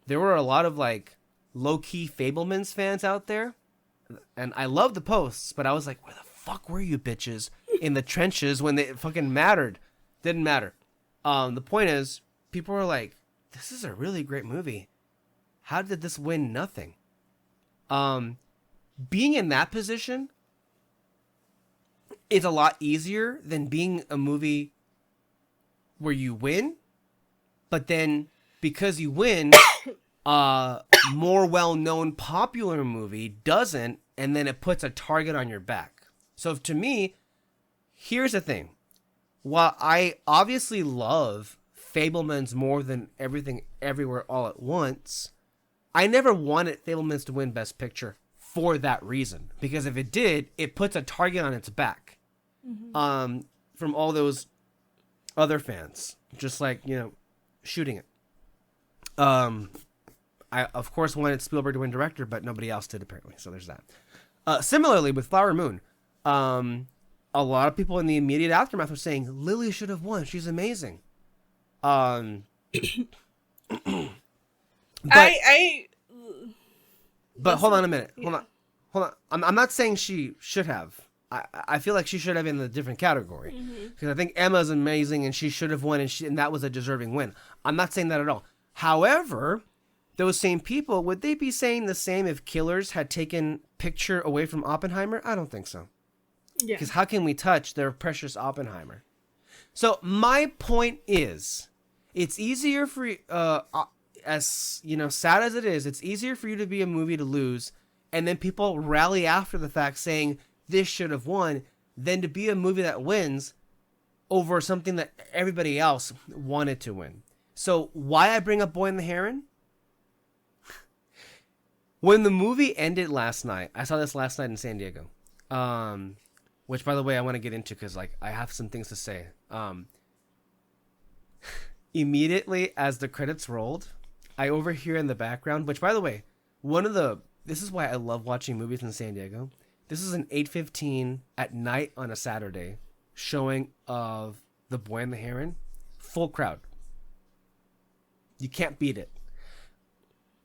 there were a lot of like low-key Fabelmans fans out there. And I love the posts, but I was like, where the fuck were you bitches in the trenches when it fucking mattered? Didn't matter. The point is, people were like, this is a really great movie. How did this win nothing? Being in that position, it's a lot easier than being a movie where you win, but then because you win, more well-known popular movie doesn't, and then it puts a target on your back. So to me, here's the thing. While I obviously love Fabelmans more than Everything Everywhere All at Once, I never wanted Fabelmans to win Best Picture for that reason. Because if it did, it puts a target on its back. From all those other fans. Just like, shooting it. I, of course, wanted Spielberg to win director, but nobody else did, apparently. So there's that. Similarly, with Flower Moon, a lot of people in the immediate aftermath were saying, Lily should have won. She's amazing. But hold on a minute. Hold on. I'm not saying she should have. I feel like she should have in a different category. Because I think Emma's amazing and she should have won, and that was a deserving win. I'm not saying that at all. However, those same people, would they be saying the same if Killers had taken Picture away from Oppenheimer? I don't think so. Yeah. Because how can we touch their precious Oppenheimer? So my point is, it's easier for as sad as it is, it's easier for you to be a movie to lose, and then people rally after the fact saying this should have won, than to be a movie that wins over something that everybody else wanted to win. So why I bring up Boy and the Heron? When the movie ended last night, I saw this last night in San Diego. Which, by the way, I want to get into because, I have some things to say. Immediately as the credits rolled, I overhear in the background, which, by the way, this is why I love watching movies in San Diego. This is an 8:15 at night on a Saturday showing of The Boy and the Heron. Full crowd. You can't beat it.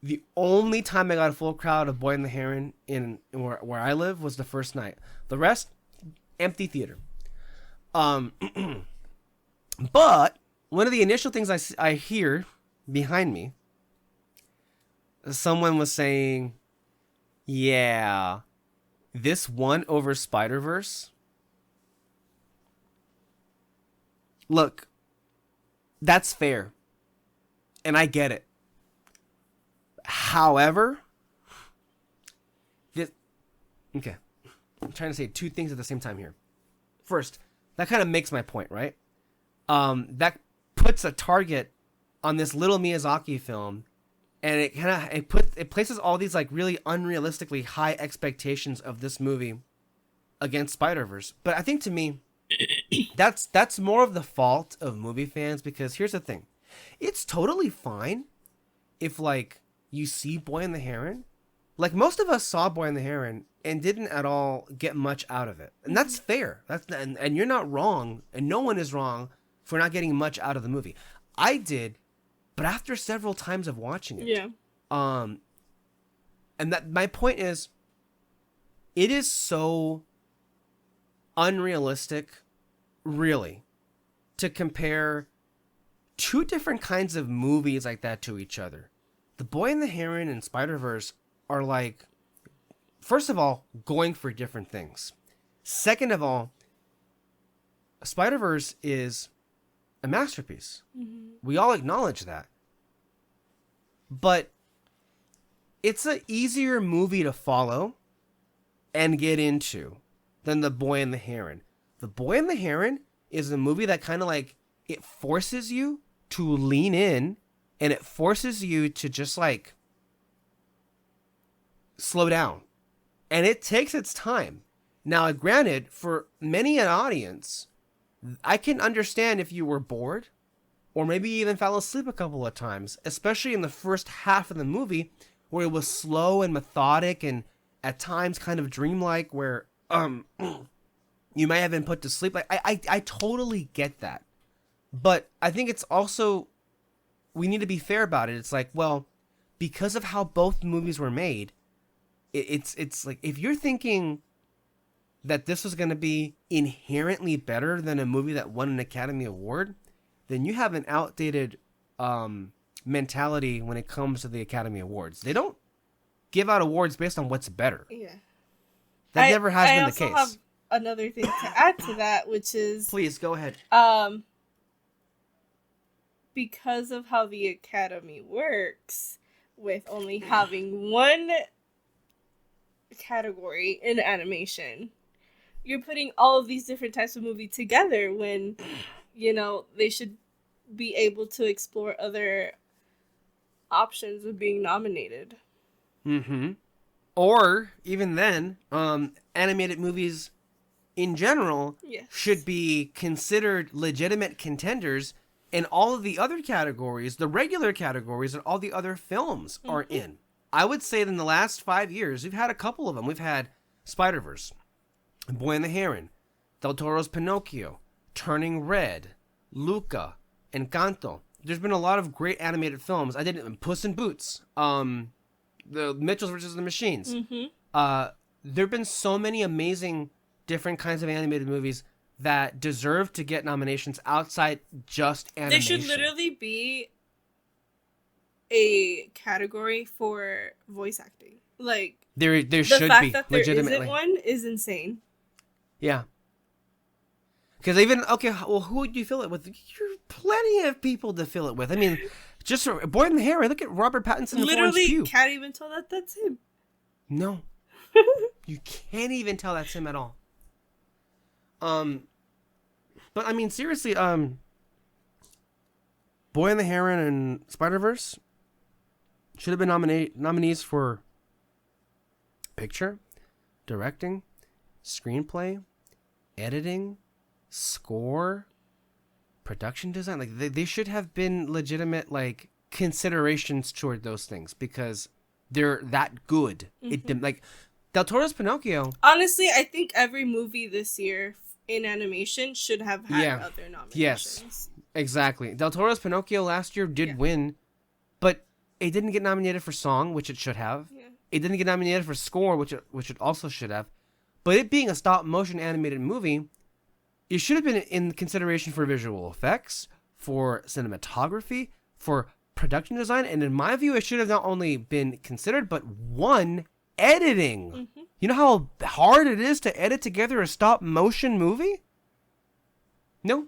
The only time I got a full crowd of Boy and the Heron in where I live was the first night. The rest, empty theater. But one of the initial things I hear behind me, someone was saying, yeah, this won over Spider-Verse. Look, that's fair. And I get it. However, okay. I'm trying to say two things at the same time here. First, that kind of makes my point, right? That puts a target on this little Miyazaki film, and it places all these really unrealistically high expectations of this movie against Spider-Verse. But I think to me, that's more of the fault of movie fans, because here's the thing. It's totally fine if you see Boy and the Heron. Most of us saw Boy and the Heron and didn't at all get much out of it. And that's fair. And you're not wrong, and no one is wrong for not getting much out of the movie. I did, but after several times of watching it. Yeah. And that my point is, it is so unrealistic, really, to compare two different kinds of movies like that to each other. The Boy and the Heron and Spider-Verse are first of all, going for different things. Second of all, Spider-Verse is a masterpiece. Mm-hmm. We all acknowledge that. But it's an easier movie to follow and get into than The Boy and the Heron. The Boy and the Heron is a movie that kind of it forces you to lean in, and it forces you to just slow down. And it takes its time. Now, granted, for many an audience, I can understand if you were bored or maybe even fell asleep a couple of times, especially in the first half of the movie where it was slow and methodic and at times kind of dreamlike, where you might have been put to sleep. I totally get that. But I think it's also, we need to be fair about it. It's well, because of how both movies were made, it's if you're thinking that this was going to be inherently better than a movie that won an Academy Award, then you have an outdated mentality when it comes to the Academy Awards. They don't give out awards based on what's better. Yeah. That never has been the case. I also another thing to add to that, which is Please go ahead. Because of how the Academy works, with only having one category in animation, you're putting all of these different types of movie together when, they should be able to explore other options of being nominated. Mm-hmm. Or, even then, animated movies in general should be considered legitimate contenders in all of the other categories, the regular categories that all the other films are in. I would say that in the last 5 years, we've had a couple of them. We've had Spider-Verse, Boy and the Heron, Del Toro's Pinocchio, Turning Red, Luca, Encanto. There's been a lot of great animated films. I did Puss in Boots, the Mitchells vs. the Machines. There have been so many amazing different kinds of animated movies that deserve to get nominations outside just animation. There should literally be a category for voice acting. Like, there should be, legitimately. The fact that there isn't one is insane. Yeah. Because who would you fill it with? You're plenty of people to fill it with. I mean, just Boy and the Heron. Look at Robert Pattinson and Florence Pugh. Literally can't even tell that that's him. No. You can't even tell that's him at all. But I mean, seriously, Boy and the Heron and Spider-Verse should have been nominees for picture, directing, screenplay, editing, score, production design. Like they should have been legitimate like considerations toward those things because they're that good. It like Del Toro's Pinocchio. Honestly, I think every movie this year in animation should have had other nominations. Yes, exactly. Del Toro's Pinocchio last year did win, but it didn't get nominated for song, which it should have. Yeah. It didn't get nominated for score, which it also should have. But it being a stop motion animated movie, it should have been in consideration for visual effects, for cinematography, for production design, and in my view, it should have not only been considered but won editing. You know how hard it is to edit together a stop motion movie? No.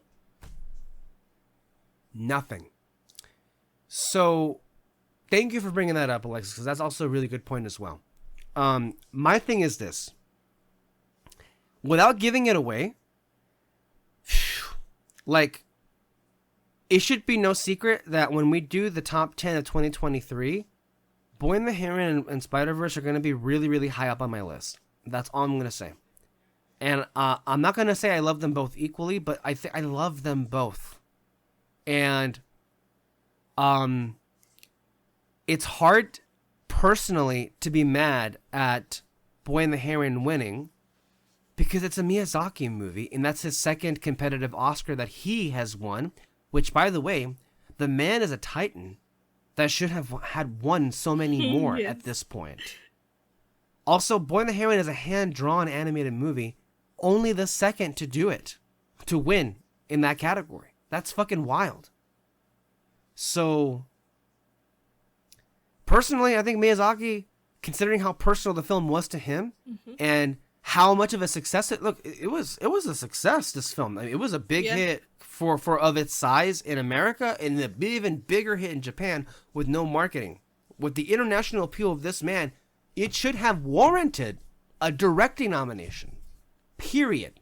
Nothing. So, thank you for bringing that up, Alexis, because that's also a really good point as well. My thing is this. Without giving it away, like, it should be no secret that when we do the top 10 of 2023, Boy and the Heron and Spider-Verse are going to be really, really high up on my list. That's all I'm going to say. And I'm not going to say I love them both equally, but I love them both. And it's hard personally to be mad at Boy and the Heron winning because it's a Miyazaki movie, and that's his second competitive Oscar that he has won, which, by the way, the man is a titan that should have had won so many more at this point. Also, Boy and the Heron is a hand-drawn animated movie, only the second to do it, to win in that category. That's fucking wild. So, personally, I think Miyazaki, considering how personal the film was to him, and how much of a success it was a success, this film. I mean, it was a big hit for of its size in America, and an even bigger hit in Japan with no marketing. With the international appeal of this man, it should have warranted a directing nomination. Period.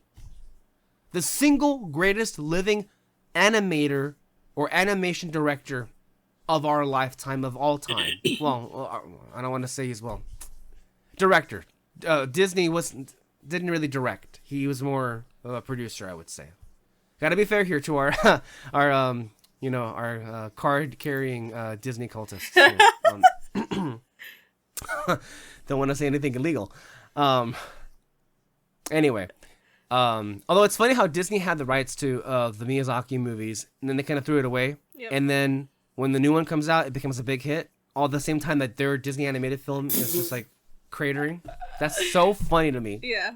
The single greatest living animator or animation director of our lifetime, of all time. Well, I don't want to say director. Disney didn't really direct. He was more of a producer, I would say. Got to be fair here to our card carrying Disney cultists. Here. Don't want to say anything illegal. Anyway, although it's funny how Disney had the rights to the Miyazaki movies, and then they kind of threw it away. Yep. And then when the new one comes out, it becomes a big hit. All at the same time that their Disney animated film is just like cratering. That's so funny to me. Yeah.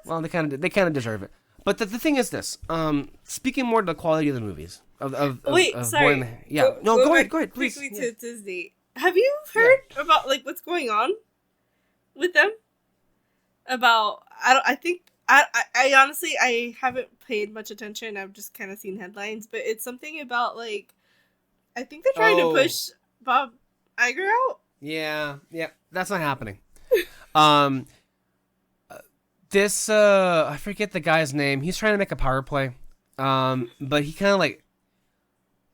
Well, they kind of deserve it. But the thing is this. Speaking more to the quality of the movies. Sorry. Go ahead, please. Quickly to Disney. Have you heard about like what's going on with them? about I think I honestly I haven't paid much attention. I've just kind of seen headlines, but it's something about like I think they're trying to push Bob Iger out. Yeah, that's not happening. Um, this I forget the guy's name. He's trying to make a power play. But he kind of like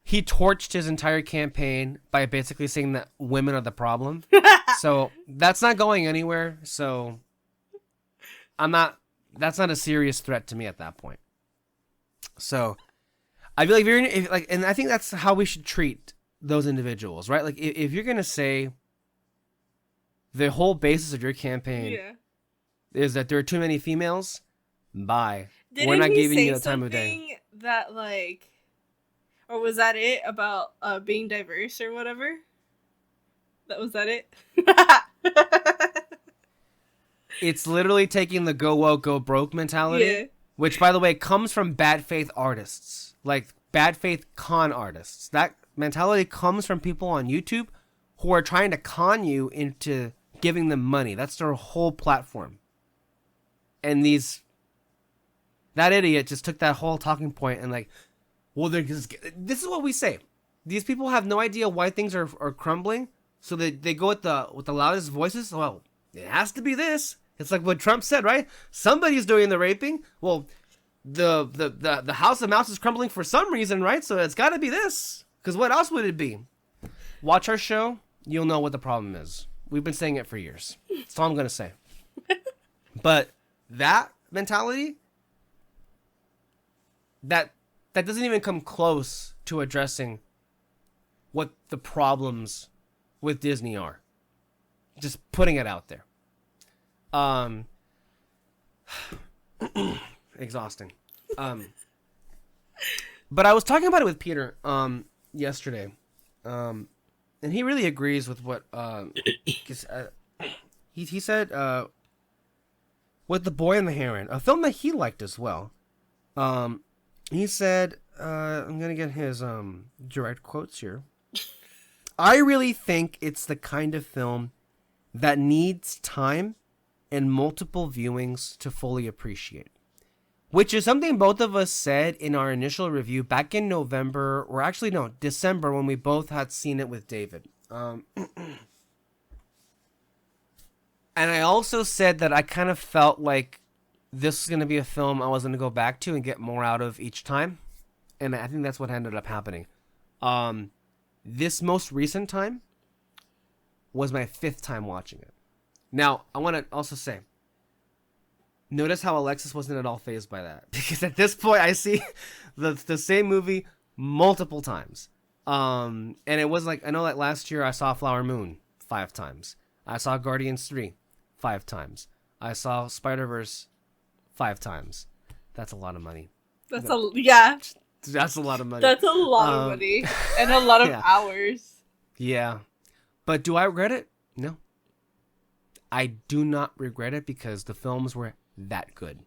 he torched his entire campaign by basically saying that women are the problem. So that's not going anywhere. So that's not a serious threat to me at that point. So I feel like and I think that's how we should treat those individuals, right? Like if you're going to say the whole basis of your campaign is that there are too many females, bye. We're not giving you the time of day. That like, or was that it about being diverse or whatever? Was that it? It's literally taking the go woke, go broke mentality, which, by the way, comes from bad faith artists, like bad faith con artists. That mentality comes from people on YouTube who are trying to con you into giving them money. That's their whole platform. And that idiot just took that whole talking point and like, well, this is what we say. These people have no idea why things are crumbling, so they go with the loudest voices. Well, it has to be this. It's like what Trump said, right? Somebody's doing the raping. Well, the House of Mouse is crumbling for some reason, right? So it's got to be this. Because what else would it be? Watch our show. You'll know what the problem is. We've been saying it for years. That's all I'm going to say. But that mentality, that doesn't even come close to addressing what the problems with Disney are. Just putting it out there. Exhausting. But I was talking about it with Peter yesterday, and he really agrees with what he said with The Boy and the Heron, a film that he liked as well. He said, I'm gonna get his direct quotes here. I really think it's the kind of film that needs time and multiple viewings to fully appreciate. Which is something both of us said in our initial review back in November, or actually no, December, when we both had seen it with David. And I also said that I kind of felt like this was going to be a film I was going to go back to and get more out of each time. And I think that's what ended up happening. This most recent time was my 5th time watching it. Now, I want to also say, notice how Alexis wasn't at all fazed by that. Because at this point, I see the same movie multiple times. And it was like, I know that last year I saw Flower Moon 5 times. I saw Guardians 3 5 times. I saw Spider-Verse 5 times. That's a lot of money. That's a lot of money. That's a lot of money. And a lot of hours. Yeah. But do I regret it? No. I do not regret it because the films were that good.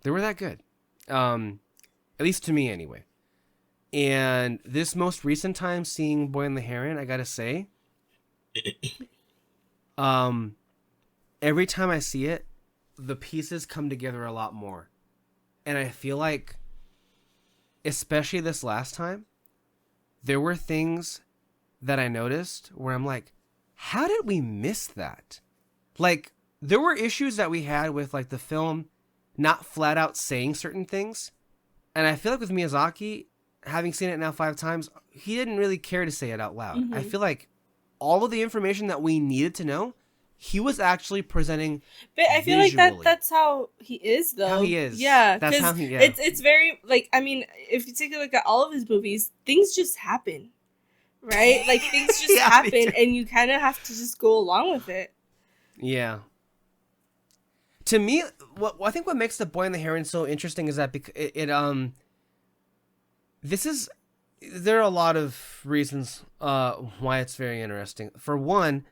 They were that good. At least to me anyway. And this most recent time seeing Boy and the Heron, I gotta say, every time I see it, the pieces come together a lot more. And I feel like, especially this last time, there were things that I noticed where I'm like, how did we miss that? Like, there were issues that we had with like the film not flat out saying certain things. And I feel like with Miyazaki, having seen it now 5 times, he didn't really care to say it out loud. Mm-hmm. I feel like all of the information that we needed to know, he was actually presenting. But I feel visually. Like that's how he is, though. How he is. Yeah. That's how he is. It's very, like, I mean, if you take a look at all of his movies, things just happen. Right? Like, things just happen, and you kind of have to just go along with it. Yeah. To me, I think what makes The Boy and the Heron so interesting is that there are a lot of reasons why it's very interesting. For one,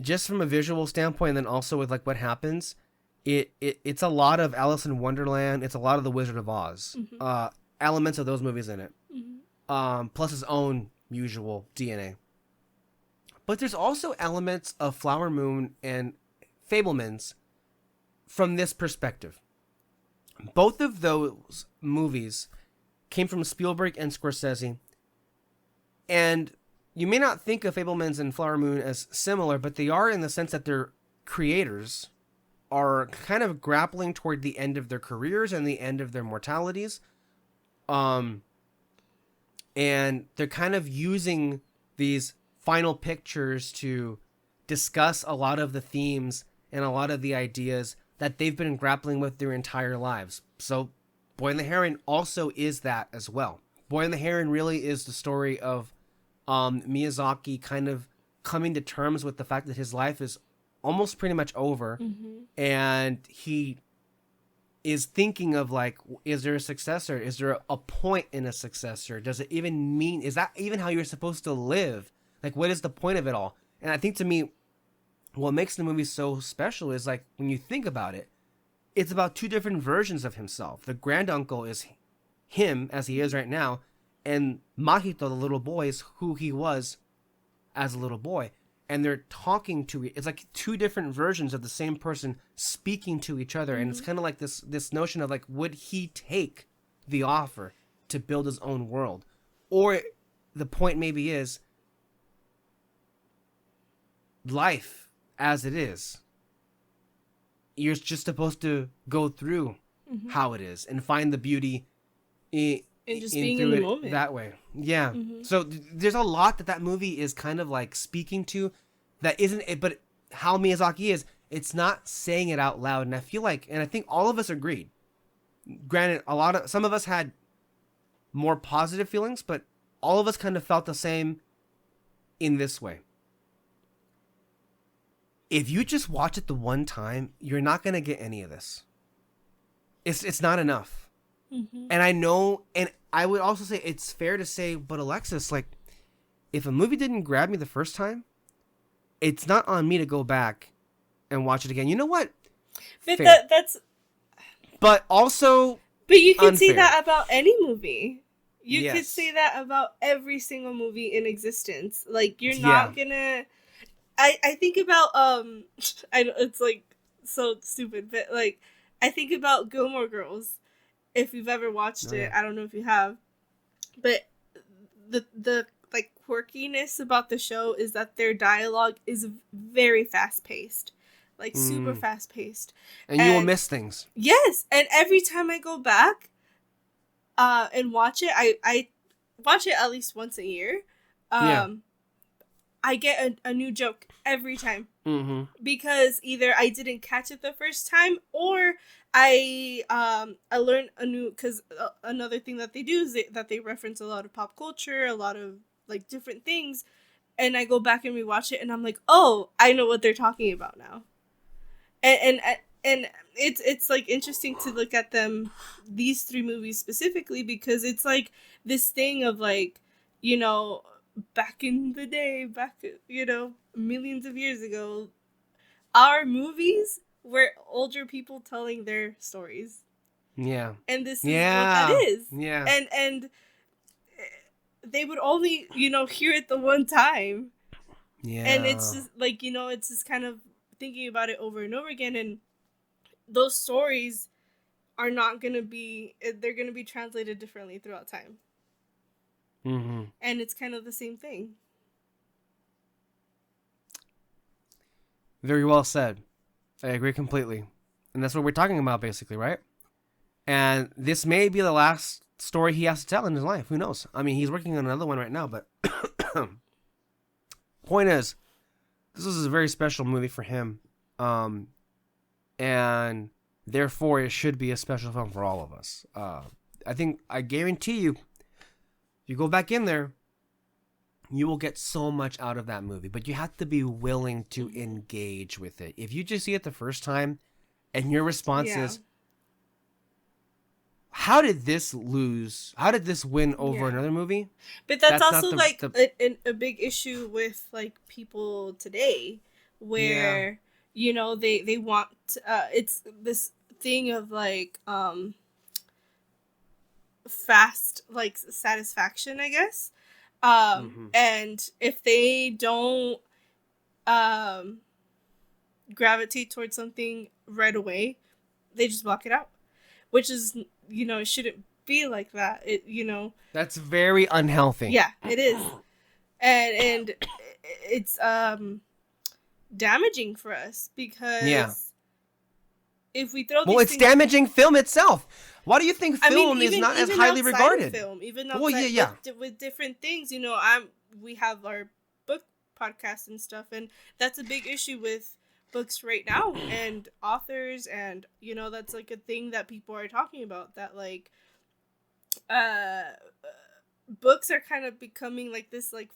just from a visual standpoint, and then also with like what happens, it's a lot of Alice in Wonderland. It's a lot of The Wizard of Oz. Mm-hmm. Elements of those movies in it. Mm-hmm. Plus his own usual DNA. But there's also elements of Flower Moon and Fabelmans from this perspective. Both of those movies came from Spielberg and Scorsese, and you may not think of Fabelmans and Flower Moon as similar, but they are in the sense that their creators are kind of grappling toward the end of their careers and the end of their mortalities. And they're kind of using these final pictures to discuss a lot of the themes and a lot of the ideas that they've been grappling with their entire lives. So Boy and the Heron also is that as well. Boy and the Heron really is the story of Miyazaki kind of coming to terms with the fact that his life is almost pretty much over. And he is thinking of like, is there a successor? Is there a point in a successor? Does it even mean, is that even how you're supposed to live? Like, what is the point of it all? And I think to me, what makes the movie so special is like, when you think about it, it's about two different versions of himself. The granduncle is him as he is right now, and Mahito, the little boy, is who he was as a little boy. And they're talking to, it's like two different versions of the same person speaking to each other. And it's kind of like this notion of like, would he take the offer to build his own world? Or the point maybe is life as it is. You're just supposed to go through how it is and find the beauty and just being in the moment that way. Yeah. So there's a lot that movie is kind of like speaking to that isn't it, but how Miyazaki is, it's not saying it out loud. And I feel like, and I think all of us agreed, granted, some of us had more positive feelings, but all of us kind of felt the same in this way. If you just watch it the one time, you're not going to get any of this. It's not enough. And I know, and I would also say it's fair to say, but Alexis, like, if a movie didn't grab me the first time, it's not on me to go back and watch it again. You know what? But Fair. that's... But also But you can unfair. say that about any movie. You could Yes. say that about every single movie in existence. Like, you're not gonna... I think about, I know it's, like, so stupid, but, like, I think about Gilmore Girls. If you've ever watched it, I don't know if you have. But the like, quirkiness about the show is that their dialogue is very fast-paced. Like, super fast-paced. And you will miss things. Yes, and every time I go back and watch it, I watch it at least once a year. I get a new joke every time. Because either I didn't catch it the first time, or I learned a new, because another thing that they do is that they reference a lot of pop culture, a lot of like different things, and I go back and rewatch it, and I'm like, oh, I know what they're talking about now. And it's like interesting to look at these three movies specifically, because it's like this thing of like, you know, back in the day, you know, millions of years ago, our movies were older people telling their stories. Yeah. And this is what that is. Yeah. And they would only, you know, hear it the one time. Yeah. And it's just like, you know, it's just kind of thinking about it over and over again, and those stories are not going to be, they're going to be translated differently throughout time. And it's kind of the same thing. Very well said. I agree completely. And that's what we're talking about, basically, right? And this may be the last story he has to tell in his life. Who knows? I mean, he's working on another one right now, but point is, this is a very special movie for him. And therefore, it should be a special film for all of us. I guarantee you, you go back in there, you will get so much out of that movie, but you have to be willing to engage with it. If you just see it the first time and your response is, how did this lose? How did this win over another movie? But that's also a big issue with like people today, where you know they want it's this thing of like fast like satisfaction, I guess. And if they don't gravitate towards something right away, they just block it out, which is, it shouldn't be like that. That's very unhealthy. Yeah, it is. And it's damaging for us because if we throw these it's damaging film itself. Why do you think film is not as highly regarded? Film, even outside with different things, we have our book podcast and stuff, and that's a big issue with books right now and authors, and that's like a thing that people are talking about, that like books are kind of becoming like this like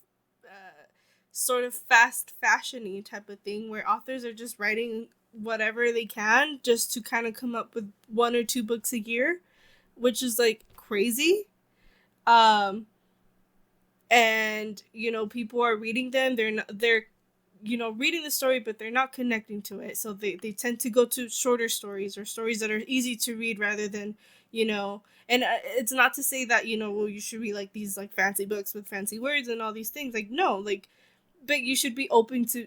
sort of fast fashion-y type of thing, where authors are just writing whatever they can just to kind of come up with 1 or 2 books a year, which is like crazy. And people are reading them, they're reading the story, but they're not connecting to it, so they tend to go to shorter stories, or stories that are easy to read, rather than and it's not to say that you should read like these like fancy books with fancy words and all these things, like no, like, but you should be open to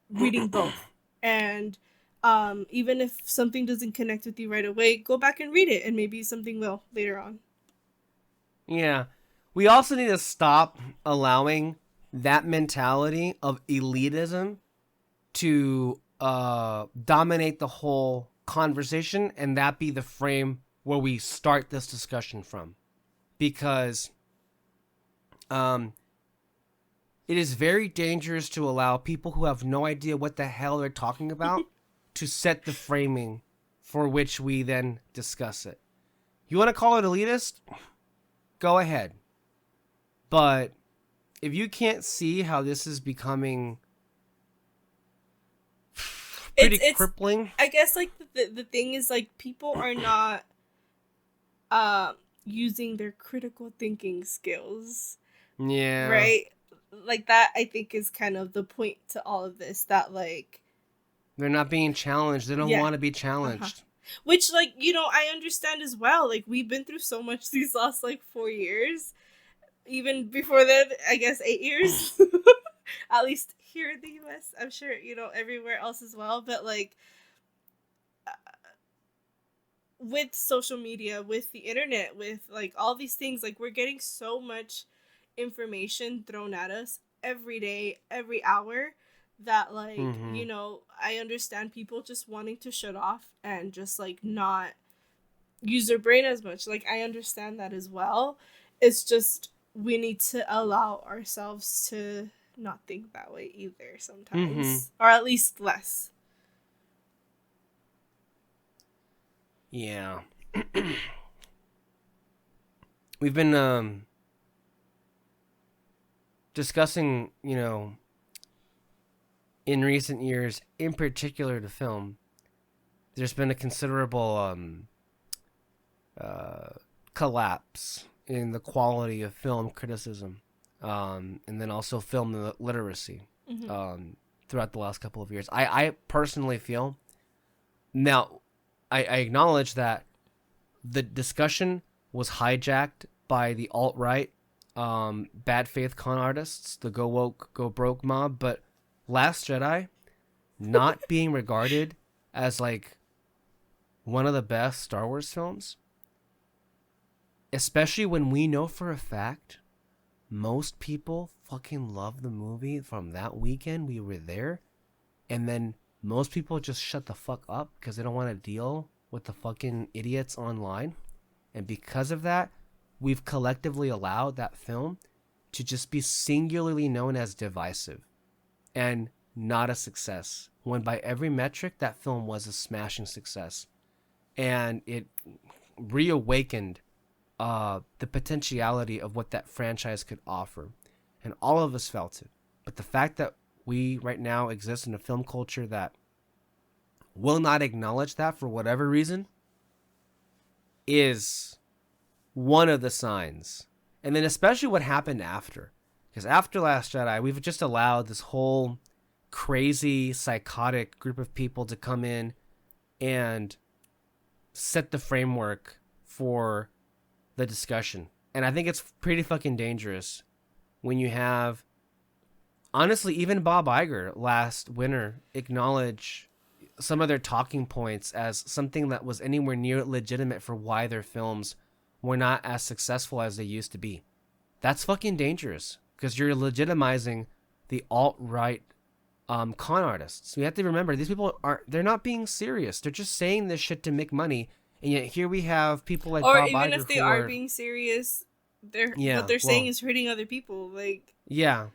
reading both. And even if something doesn't connect with you right away, go back and read it, and maybe something will later on. Yeah. We also need to stop allowing that mentality of elitism to dominate the whole conversation, and that be the frame where we start this discussion from. Because it is very dangerous to allow people who have no idea what the hell they're talking about to set the framing for which we then discuss it. You want to call it elitist? Go ahead. But if you can't see how this is becoming pretty crippling, I guess like the thing is, like, people are not using their critical thinking skills. Yeah. Right? Like, that I think is kind of the point to all of this, that like they're not being challenged. They don't want to be challenged. Which, like, I understand as well. Like, we've been through so much these last like 4 years. Even before that, I guess 8 years. At least here in the US. I'm sure, everywhere else as well. But like with social media, with the internet, with like all these things, like, we're getting so much information thrown at us every day, every hour, that like I understand people just wanting to shut off and just like not use their brain as much. Like, I understand that as well. It's just we need to allow ourselves to not think that way either sometimes, or at least less. Yeah. We've been discussing, in recent years, in particular the film, there's been a considerable collapse in the quality of film criticism, and then also film literacy throughout the last couple of years. I personally feel, now, I acknowledge that the discussion was hijacked by the alt-right, bad faith con artists, the go woke, go broke mob, but Last Jedi not being regarded as like one of the best Star Wars films, especially when we know for a fact most people fucking love the movie from that weekend we were there, and then most people just shut the fuck up because they don't want to deal with the fucking idiots online. And because of that, we've collectively allowed that film to just be singularly known as divisive and not a success, when by every metric that film was a smashing success. And it reawakened the potentiality of what that franchise could offer, and all of us felt it. But the fact that we right now exist in a film culture that will not acknowledge that for whatever reason is one of the signs. And then especially what happened after, because after Last Jedi, we've just allowed this whole crazy psychotic group of people to come in and set the framework for the discussion. And I think it's pretty fucking dangerous when you have, honestly, even Bob Iger last winter acknowledge some of their talking points as something that was anywhere near legitimate for why their films were not as successful as they used to be. That's fucking dangerous because you're legitimizing the alt-right con artists. We have to remember these people they're not being serious. They're just saying this shit to make money. And yet here we have people like Bob even Iger if they are being serious, what they're saying is hurting other people. Like, yeah.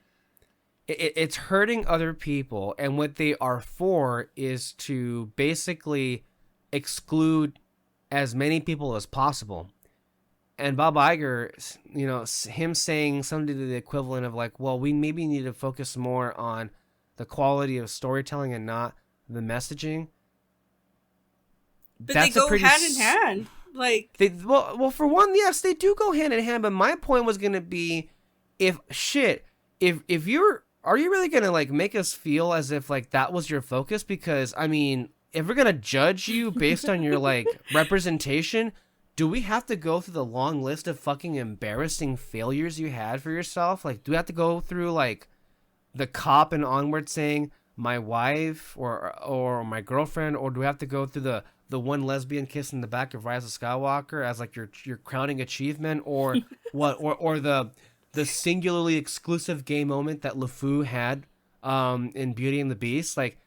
It's hurting other people, and what they are for is to basically exclude as many people as possible. And Bob Iger, you know, him saying something to the equivalent of like, well, we maybe need to focus more on the quality of storytelling and not the messaging. But that's they go hand in hand. Like, well, for one, yes, they do go hand in hand. But my point was going to be, if you're, are you really going to like make us feel as if like that was your focus? Because I mean, if we're going to judge you based on your like representation, do we have to go through the long list of fucking embarrassing failures you had for yourself? Like, do we have to go through like the cop and onward saying my wife or my girlfriend, or do we have to go through the one lesbian kiss in the back of Rise of Skywalker as like your crowning achievement, or what, or the singularly exclusive gay moment that LeFou had in Beauty and the Beast? Like,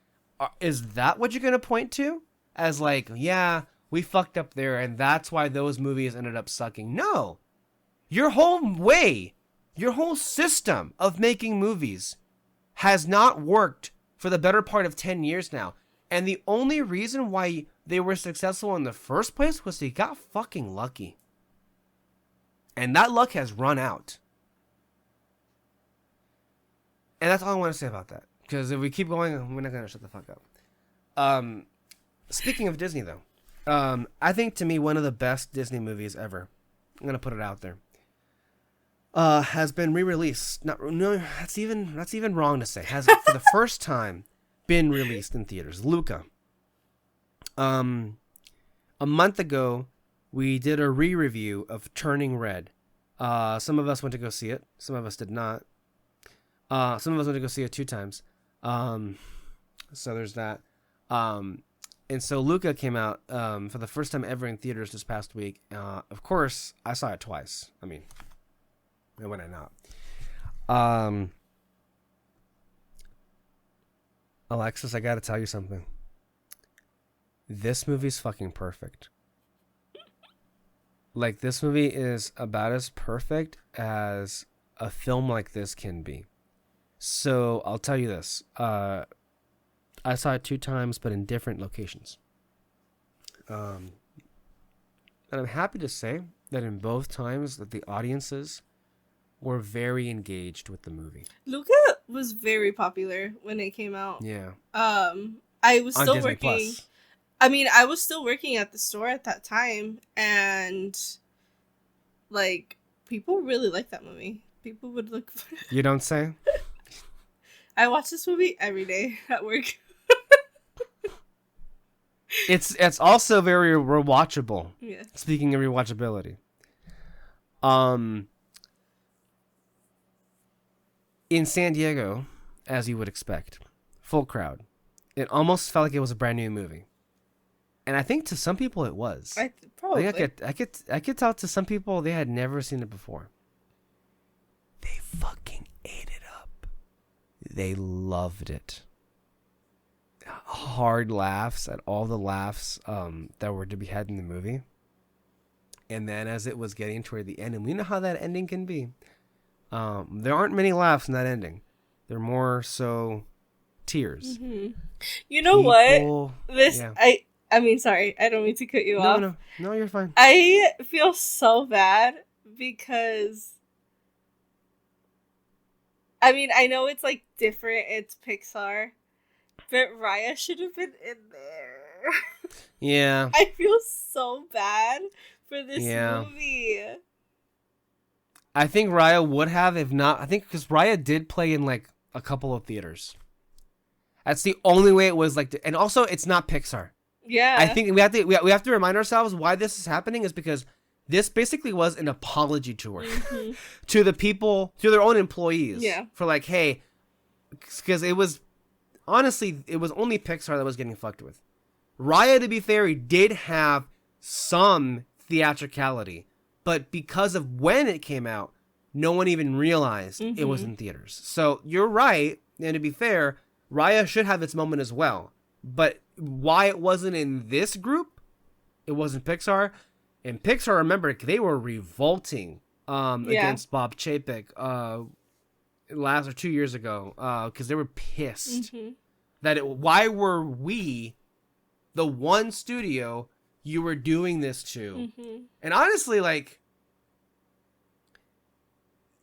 is that what you're gonna point to as like, yeah, we fucked up there and that's why those movies ended up sucking? No, your whole system of making movies has not worked for the better part of 10 years now, and the only reason why they were successful in the first place was they got fucking lucky. And that luck has run out. And that's all I want to say about that. Because if we keep going, we're not going to shut the fuck up. Speaking of Disney, though, I think to me one of the best Disney movies ever, I'm going to put it out there, has been re-released. No, that's even wrong to say. Has for the first time been released in theaters. Luca. A month ago, we did a re-review of Turning Red. Some of us went to go see it. Some of us did not. Some of us went to go see it 2 times. So there's that. And so Luca came out for the first time ever in theaters this past week. Of course, I saw it twice. I mean, when would I not? Alexis, I gotta tell you something. This movie's fucking perfect. Like, this movie is about as perfect as a film like this can be. So I'll tell you this. I saw it 2 times, but in different locations. And I'm happy to say that in both times that the audiences were very engaged with the movie. Luca was very popular when it came out. Yeah. I was still Disney working. Plus. I mean, I was still working at the store at that time, and like, people really liked that movie. People would look for it. You don't say? I watch this movie every day at work. It's also very rewatchable. Yeah. Speaking of rewatchability. In San Diego, as you would expect, full crowd. It almost felt like it was a brand new movie. And I think to some people it was. Probably. I could tell to some people they had never seen it before. They fucking ate it up. They loved it. Hard laughs at all the laughs that were to be had in the movie. And then as it was getting toward the end, and we know how that ending can be, there aren't many laughs in that ending. They're more so tears. Mm-hmm. You know what? I mean, sorry, I don't mean to cut you off. No, you're fine. I feel so bad because, I mean, I know it's like different, it's Pixar, but Raya should have been in there. Yeah. I feel so bad for this movie. I think Raya would have, if not, I think because Raya did play in like a couple of theaters. That's the only way it was like, and also it's not Pixar. Yeah. I think we have to remind ourselves why this is happening is because this basically was an apology tour to the people, to their own employees. Yeah. For like, hey, because it was, honestly, it was only Pixar that was getting fucked with. Raya, to be fair, did have some theatricality, but because of when it came out, no one even realized it was in theaters. So you're right, and to be fair, Raya should have its moment as well. But why it wasn't in this group, it wasn't Pixar. And Pixar, remember, they were revolting against Bob Chapek last or 2 years ago because they were pissed that why were we the one studio you were doing this to? And honestly, like,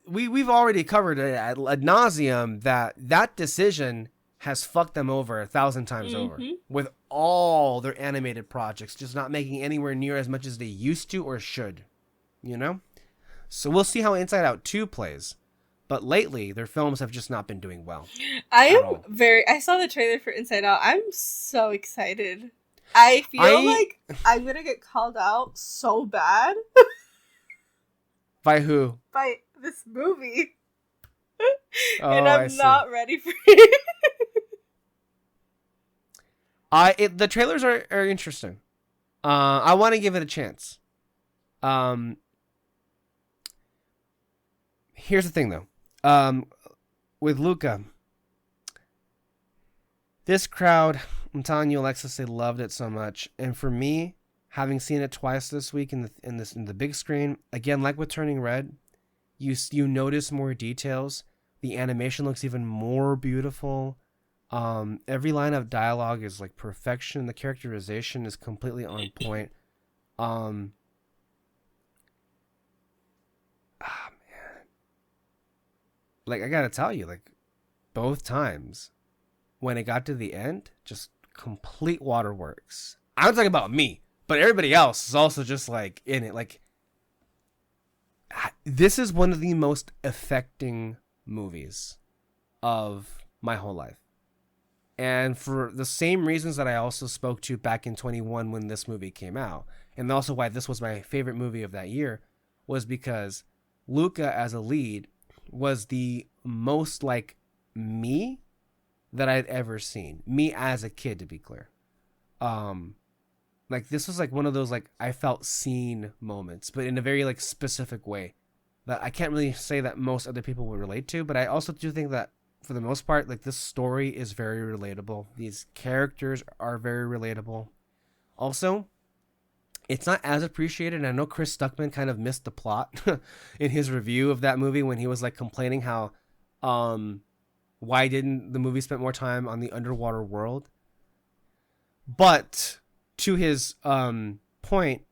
we've already covered it ad nauseum that decision has fucked them over 1,000 times over with all their animated projects, just not making anywhere near as much as they used to or should, you know? So we'll see how Inside Out 2 plays. But lately, their films have just not been doing well. I saw the trailer for Inside Out. I'm so excited. I feel like I'm going to get called out so bad. By who? By this movie. Oh, and I'm not ready for it. The trailers are interesting. I want to give it a chance. Here's the thing, though. With Luca, this crowd, I'm telling you, Alexis, they loved it so much. And for me, having seen it twice this week in the big screen, again, like with Turning Red, you notice more details. The animation looks even more beautiful. Every line of dialogue is like perfection. The characterization is completely on point. Man. Like, I gotta tell you, like, both times when it got to the end, just complete waterworks. I'm talking about me, but everybody else is also just like in it. Like, this is one of the most affecting movies of my whole life. And for the same reasons that I also spoke to back in 21 when this movie came out, and also why this was my favorite movie of that year, was because Luca as a lead was the most like me that I'd ever seen. Me as a kid, to be clear. Like, this was like one of those like I felt seen moments, but in a very like specific way that I can't really say that most other people would relate to. But I also do think that for the most part, like, this story is very relatable. These characters are very relatable. Also, it's not as appreciated, and I know Chris Stuckman kind of missed the plot in his review of that movie when he was like complaining how why didn't the movie spend more time on the underwater world. But to his point,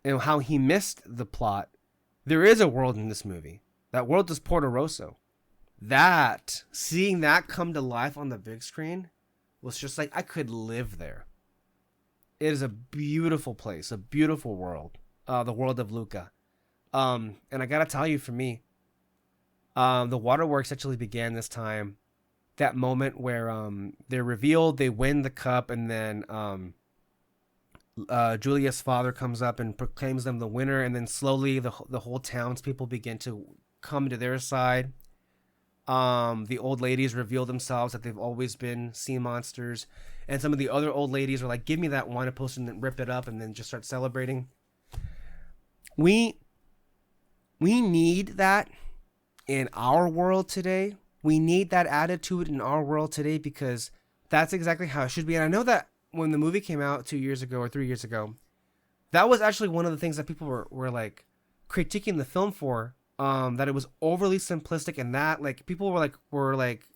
you know, how he missed the plot, there is a world in this movie. That world is Porto Rosso. That, seeing that come to life on the big screen was just like, I could live there. It is a beautiful place, a beautiful world, the world of Luca. And I gotta tell you, for me, the waterworks actually began this time. That moment where they're revealed, they win the cup, and then Julia's father comes up and proclaims them the winner, and then slowly the whole townspeople begin to come to their side. The old ladies reveal themselves that they've always been sea monsters, and some of the other old ladies are like, give me that wanted poster, and then rip it up and then just start celebrating. We need that in our world today. We need that attitude in our world today, because that's exactly how it should be. And I know that when the movie came out 2 years ago or 3 years ago, that was actually one of the things that people were like critiquing the film for. That it was overly simplistic, and that like people were like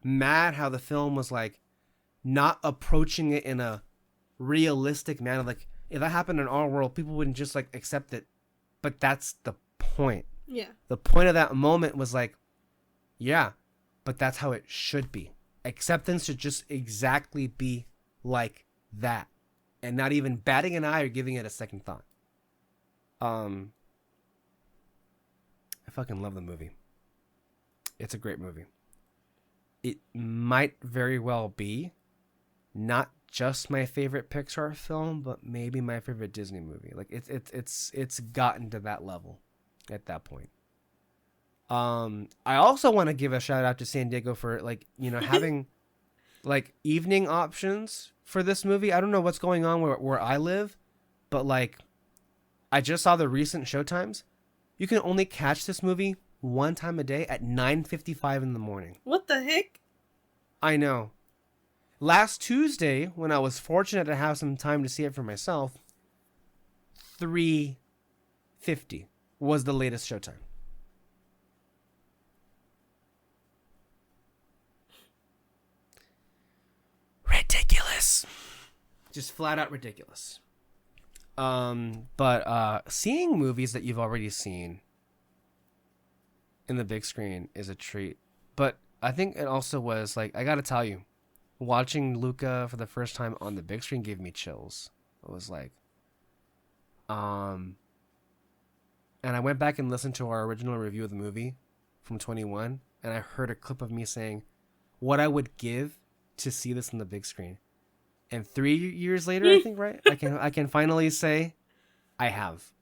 mad how the film was like not approaching it in a realistic manner. Like, if that happened in our world, people wouldn't just like accept it. But that's the point. Yeah. The point of that moment was like, yeah, but that's how it should be. Acceptance should just exactly be like that, and not even batting an eye or giving it a second thought. I fucking love the movie. It's a great movie. It might very well be not just my favorite Pixar film, but maybe my favorite Disney movie. Like, it's gotten to that level at that point. I also want to give a shout out to San Diego for, like, you know, having like evening options for this movie. I don't know what's going on where I live, but like I just saw the recent showtimes. You can only catch this movie one time a day at 9:55 in the morning. What the heck? I know. Last Tuesday, when I was fortunate to have some time to see it for myself, 3:50 was the latest showtime. Ridiculous. Just flat out ridiculous. But seeing movies that you've already seen in the big screen is a treat. But I think it also was like, I gotta tell you, watching Luca for the first time on the big screen gave me chills. It was like, and I went back and listened to our original review of the movie from 21, and I heard a clip of me saying what I would give to see this on the big screen. And 3 years later, I think, right? I can finally say I have.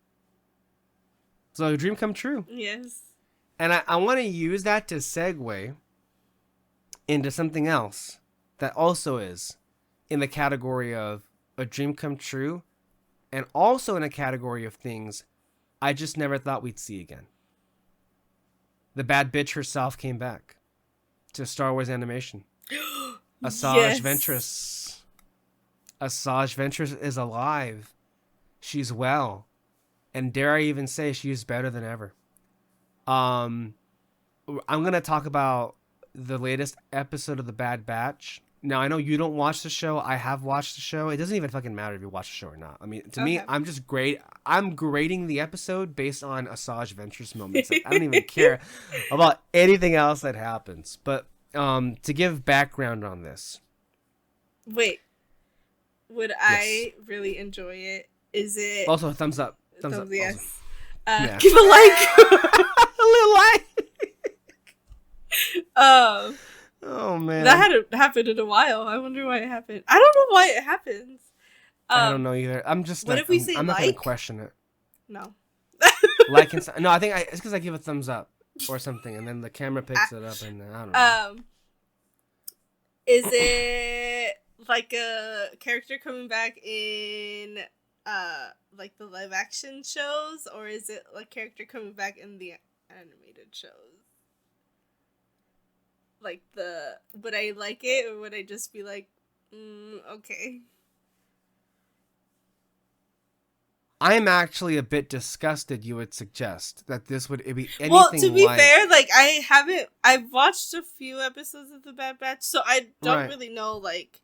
So a dream come true. Yes. And I want to use that to segue into something else that also is in the category of a dream come true, and also in a category of things I just never thought we'd see again. The bad bitch herself came back to Star Wars animation. Asajj Ventress. Asajj Ventress is alive. She's well. And dare I even say she's better than ever. I'm going to talk about the latest episode of The Bad Batch. Now, I know you don't watch the show. I have watched the show. It doesn't even fucking matter if you watch the show or not. I mean, to me, I'm just great. I'm grading the episode based on Asajj Ventress moments. Like, I don't even care about anything else that happens. But to give background on this. Wait. Would I really enjoy it? Is it... Also, a thumbs up. Thumbs up. Yes. Yeah. Give a like. A little like. Oh man, that hadn't happened in a while. I wonder why it happened. I don't know why it happens. I don't know either. I'm just. What if we say I'm not like? gonna question it. No. Like and no, I think it's because I give a thumbs up or something, and then the camera picks it up, and I don't know. Is it like a character coming back in like the live action shows, or is it like character coming back in the animated shows? Like would I like it, or would I just be like, okay? I'm actually a bit disgusted you would suggest that this would be anything. Well, to be fair, like I've watched a few episodes of The Bad Batch, so I don't really know like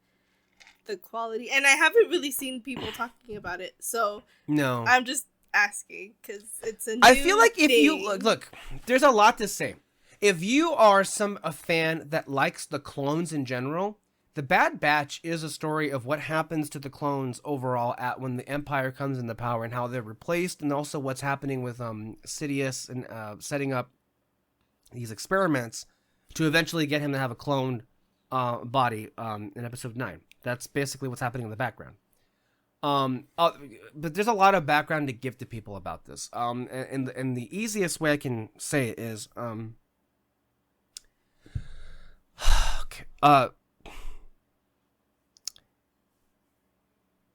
the quality, and I haven't really seen people talking about it, so no, I'm just asking because it's a new I feel like thing. if you look, there's a lot to say. If you are a fan that likes the clones in general, The Bad Batch is a story of what happens to the clones overall at when the Empire comes into power and how they're replaced, and also what's happening with Sidious and setting up these experiments to eventually get him to have a cloned body in episode 9. That's basically what's happening in the background. But there's a lot of background to give to people about this. And the easiest way I can say it is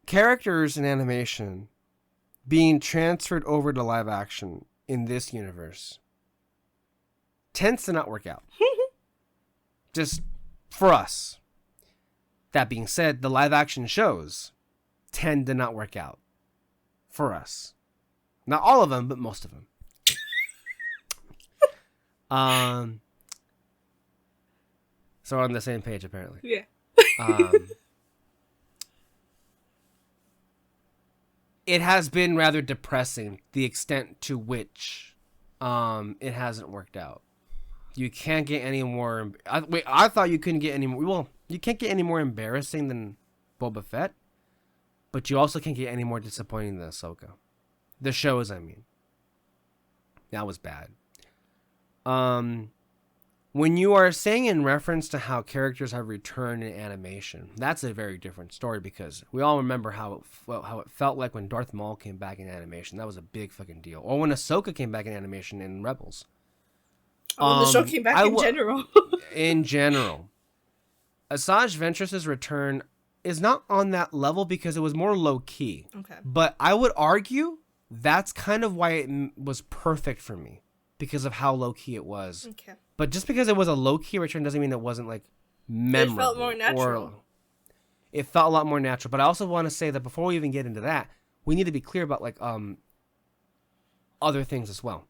characters in animation being transferred over to live action in this universe tends to not work out. Just for us. That being said, the live action shows tend to not work out for us. Not all of them, but most of them. So we're on the same page, apparently. Yeah. It has been rather depressing, the extent to which it hasn't worked out. You can't get any more... I thought you couldn't get any more... Well, you can't get any more embarrassing than Boba Fett, but you also can't get any more disappointing than Ahsoka. The shows, I mean. That was bad. When you are saying in reference to how characters have returned in animation, that's a very different story, because we all remember how it felt like when Darth Maul came back in animation. That was a big fucking deal. Or when Ahsoka came back in animation in Rebels. When the show came back in general. In general. Asajj Ventress's return is not on that level because it was more low key. Okay. But I would argue that's kind of why it was perfect for me, because of how low key it was. Okay. But just because it was a low key return doesn't mean it wasn't like memorable. It felt more natural. It felt a lot more natural. But I also want to say that before we even get into that, we need to be clear about like other things as well.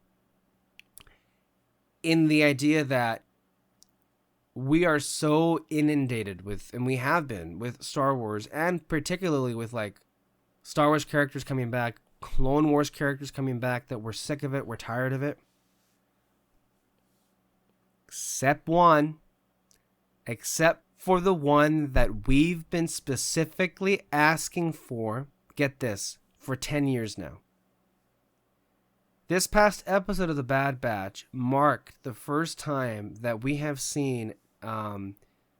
In the idea that we are so inundated with, and we have been with Star Wars, and particularly with like Star Wars characters coming back, Clone Wars characters coming back, that we're sick of it, we're tired of it. Except for the one that we've been specifically asking for, get this, for 10 years now. This past episode of The Bad Batch marked the first time that we have seen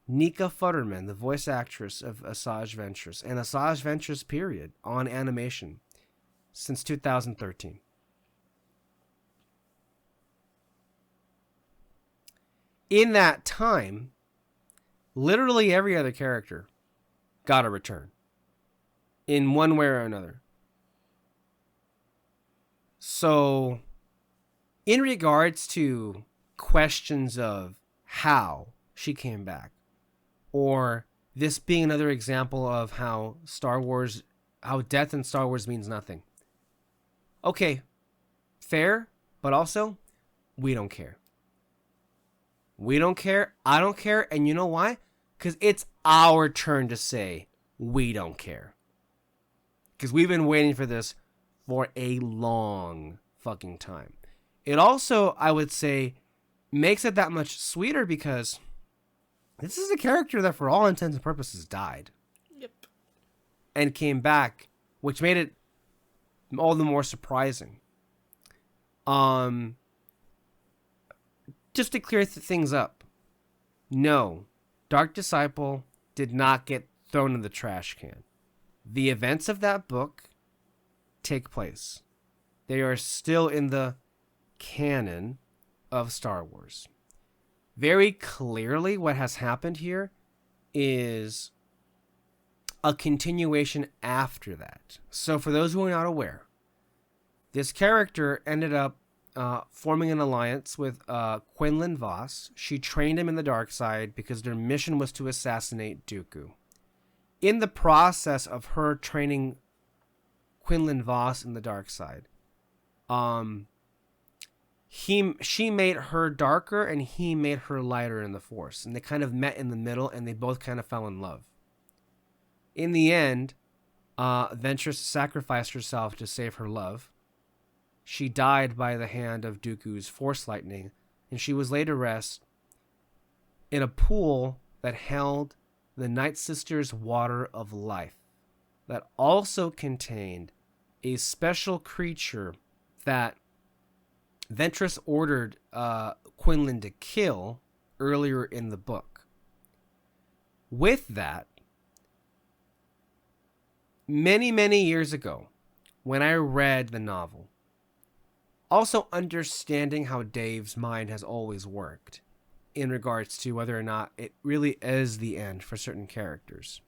Nika Futterman, the voice actress of Asajj Ventress, and Asajj Ventress period on animation since 2013. In that time, literally every other character got a return in one way or another. So, in regards to questions of how she came back, or this being another example of how death in Star Wars means nothing. Okay, fair, but also, we don't care. We don't care, I don't care, and you know why? Because it's our turn to say, we don't care. Because we've been waiting for this for a long fucking time. It also, I would say, makes it that much sweeter because this is a character that for all intents and purposes died. Yep. And came back, which made it all the more surprising. Just to clear things up, no, Dark Disciple did not get thrown in the trash can. The events of that book take place. They are still in the canon of Star Wars. Very clearly, what has happened here is a continuation after that. So for those who are not aware, this character ended up forming an alliance with Quinlan Vos. She trained him in the dark side because their mission was to assassinate Dooku. In the process of her training Quinlan Vos in the dark side, she made her darker and he made her lighter in the Force, and they kind of met in the middle, and they both kind of fell in love. In the end, Ventress sacrificed herself to save her love. She died by the hand of Dooku's Force lightning, and she was laid to rest in a pool that held the Night Sisters' water of life, that also contained a special creature that Ventress ordered Quinlan to kill earlier in the book. With that, many, many years ago, when I read the novel, also understanding how Dave's mind has always worked in regards to whether or not it really is the end for certain characters.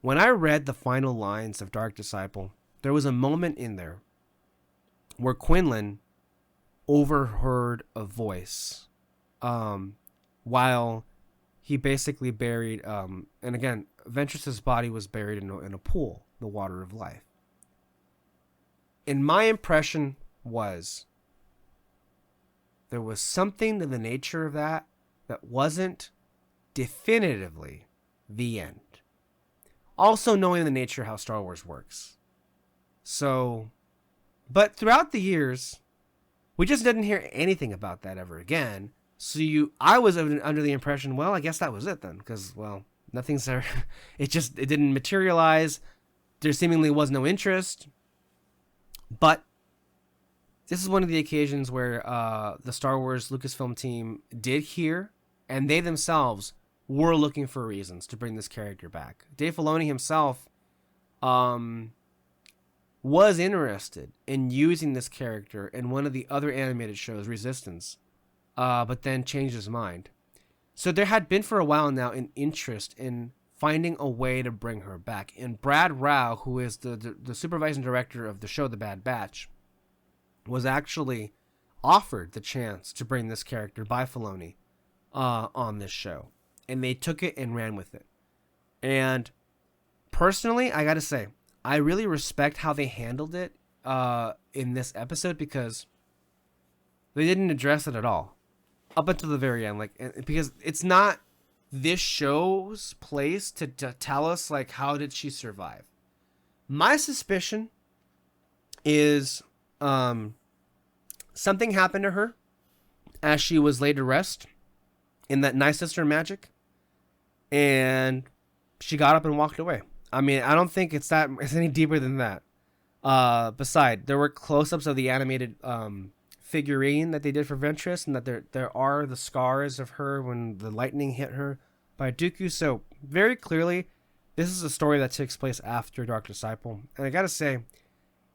When I read the final lines of Dark Disciple, there was a moment in there where Quinlan overheard a voice while he basically buried, and again, Ventress's body was buried in a pool, the water of life. And my impression was there was something to the nature of that wasn't definitively the end. Also knowing the nature of how Star Wars works. So, but throughout the years, we just didn't hear anything about that ever again. So I was under the impression, well, I guess that was it then, because, well, nothing's there. It didn't materialize. There seemingly was no interest. But this is one of the occasions where the Star Wars Lucasfilm team did hear, and they themselves were looking for reasons to bring this character back. Dave Filoni himself was interested in using this character in one of the other animated shows, Resistance, but then changed his mind. So there had been for a while now an interest in finding a way to bring her back. And Brad Rao, who is the supervising director of the show The Bad Batch, was actually offered the chance to bring this character by Filoni on this show. And they took it and ran with it. And personally, I gotta say, I really respect how they handled it in this episode, because they didn't address it at all up until the very end. Because it's not this show's place to tell us, like, how did she survive. My suspicion is something happened to her as she was laid to rest in that Night Sister magic, and she got up and walked away. I mean, I don't think it's any deeper than that. Beside, there were close-ups of the animated figurine that they did for Ventress, and that there are the scars of her when the lightning hit her by Dooku. So very clearly, this is a story that takes place after Dark Disciple. And I gotta say,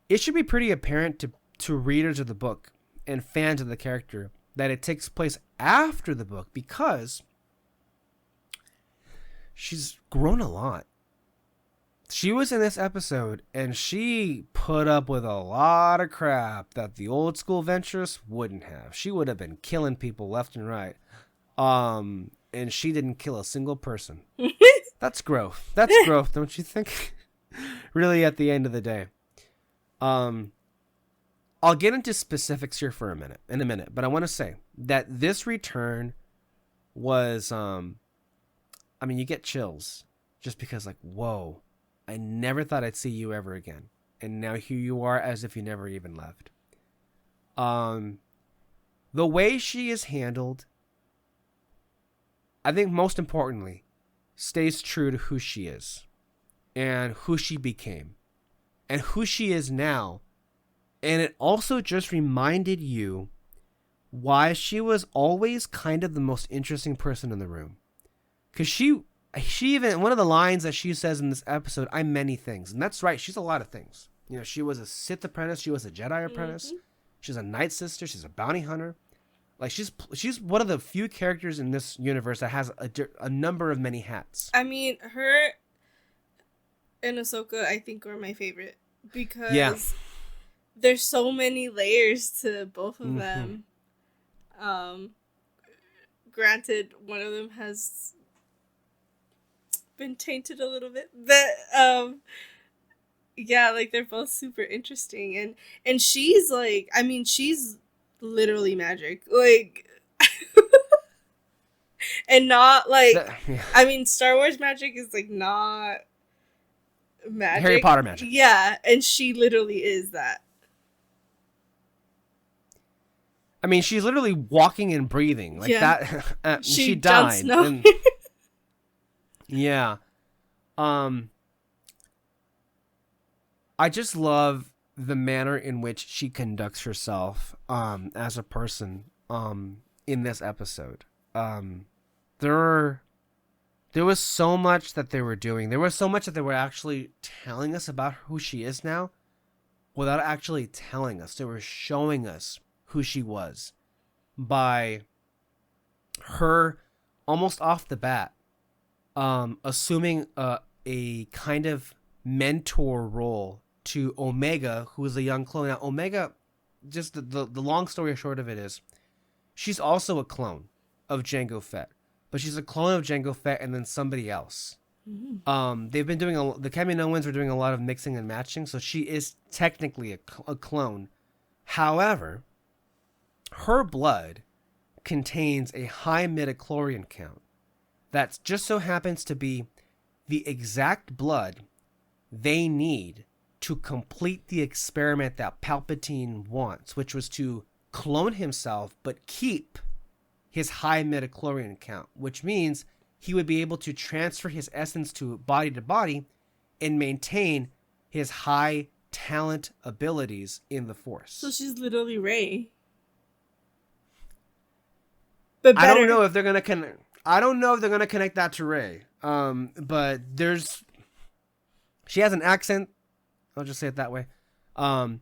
it should be pretty apparent to readers of the book and fans of the character that it takes place after the book, because she's grown a lot. She was in this episode, and she put up with a lot of crap that the old school Ventress wouldn't have. She would have been killing people left and right. And she didn't kill a single person. That's growth. That's growth, don't you think? Really, at the end of the day. I'll get into specifics here in a minute, but I want to say that this return was, I mean, you get chills just because, like, whoa, I never thought I'd see you ever again. And now here you are, as if you never even left. The way she is handled, I think most importantly, stays true to who she is and who she became and who she is now. And it also just reminded you why she was always kind of the most interesting person in the room. Because she even, one of the lines that she says in this episode, I'm many things. And that's right, she's a lot of things. You know, she was a Sith apprentice, she was a Jedi apprentice, mm-hmm. She's a Night Sister, she's a bounty hunter. Like, she's one of the few characters in this universe that has a number of many hats. I mean, her and Ahsoka, I think, are my favorite. Because there's so many layers to both of them. Granted, one of them has been tainted a little bit. But, yeah, like, they're both super interesting. And she's, like, I mean, she's literally magic, like, and not like I mean, Star Wars magic is like not magic, Harry Potter magic, and she literally is that. I mean, she's literally walking and breathing like that. She died. I just love the manner in which she conducts herself as a person in this episode. There was so much that they were doing. There was so much that they were actually telling us about who she is now without actually telling us. They were showing us who she was by her almost off the bat assuming a kind of mentor role to Omega, who is a young clone. Now, Omega, just the long story short of it is, she's also a clone of Jango Fett, but she's a clone of Jango Fett and then somebody else. Mm-hmm. They've been doing the Kaminoans were doing a lot of mixing and matching, so she is technically a clone. However, her blood contains a high midichlorian count that just so happens to be the exact blood they need to complete the experiment that Palpatine wants, which was to clone himself but keep his high midichlorian count, which means he would be able to transfer his essence to body and maintain his high talent abilities in the Force. So she's literally Rey. But better. I don't know if they're gonna connect that to Rey. But she has an accent. I'll just say it that way. I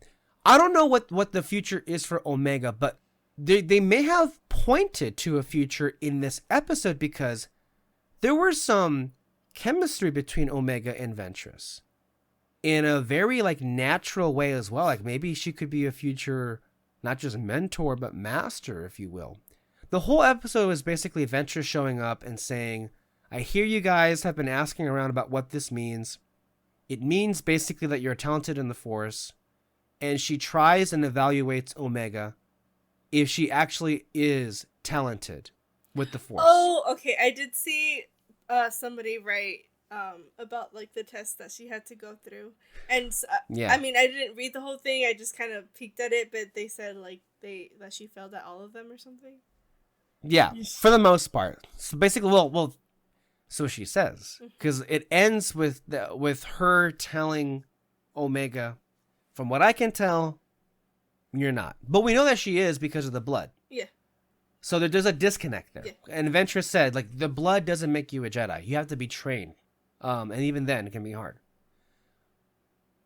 don't know what the future is for Omega, but they may have pointed to a future in this episode because there was some chemistry between Omega and Ventress in a very like natural way as well. Like maybe she could be a future, not just mentor, but master, if you will. The whole episode is basically Ventress showing up and saying, I hear you guys have been asking around about what this means. It means basically that you're talented in the Force. And she tries and evaluates Omega if she actually is talented with the Force. Oh, okay. I did see somebody write about like the test that she had to go through, and yeah. I mean, I didn't read the whole thing. I just kind of peeked at it, but they said like that she failed at all of them or something. Yeah, for the most part. So basically, well, so she says, because it ends with her telling Omega, from what I can tell, you're not. But we know that she is because of the blood. Yeah. So there's a disconnect there. Yeah. And Ventress said, like, the blood doesn't make you a Jedi. You have to be trained. And even then, it can be hard.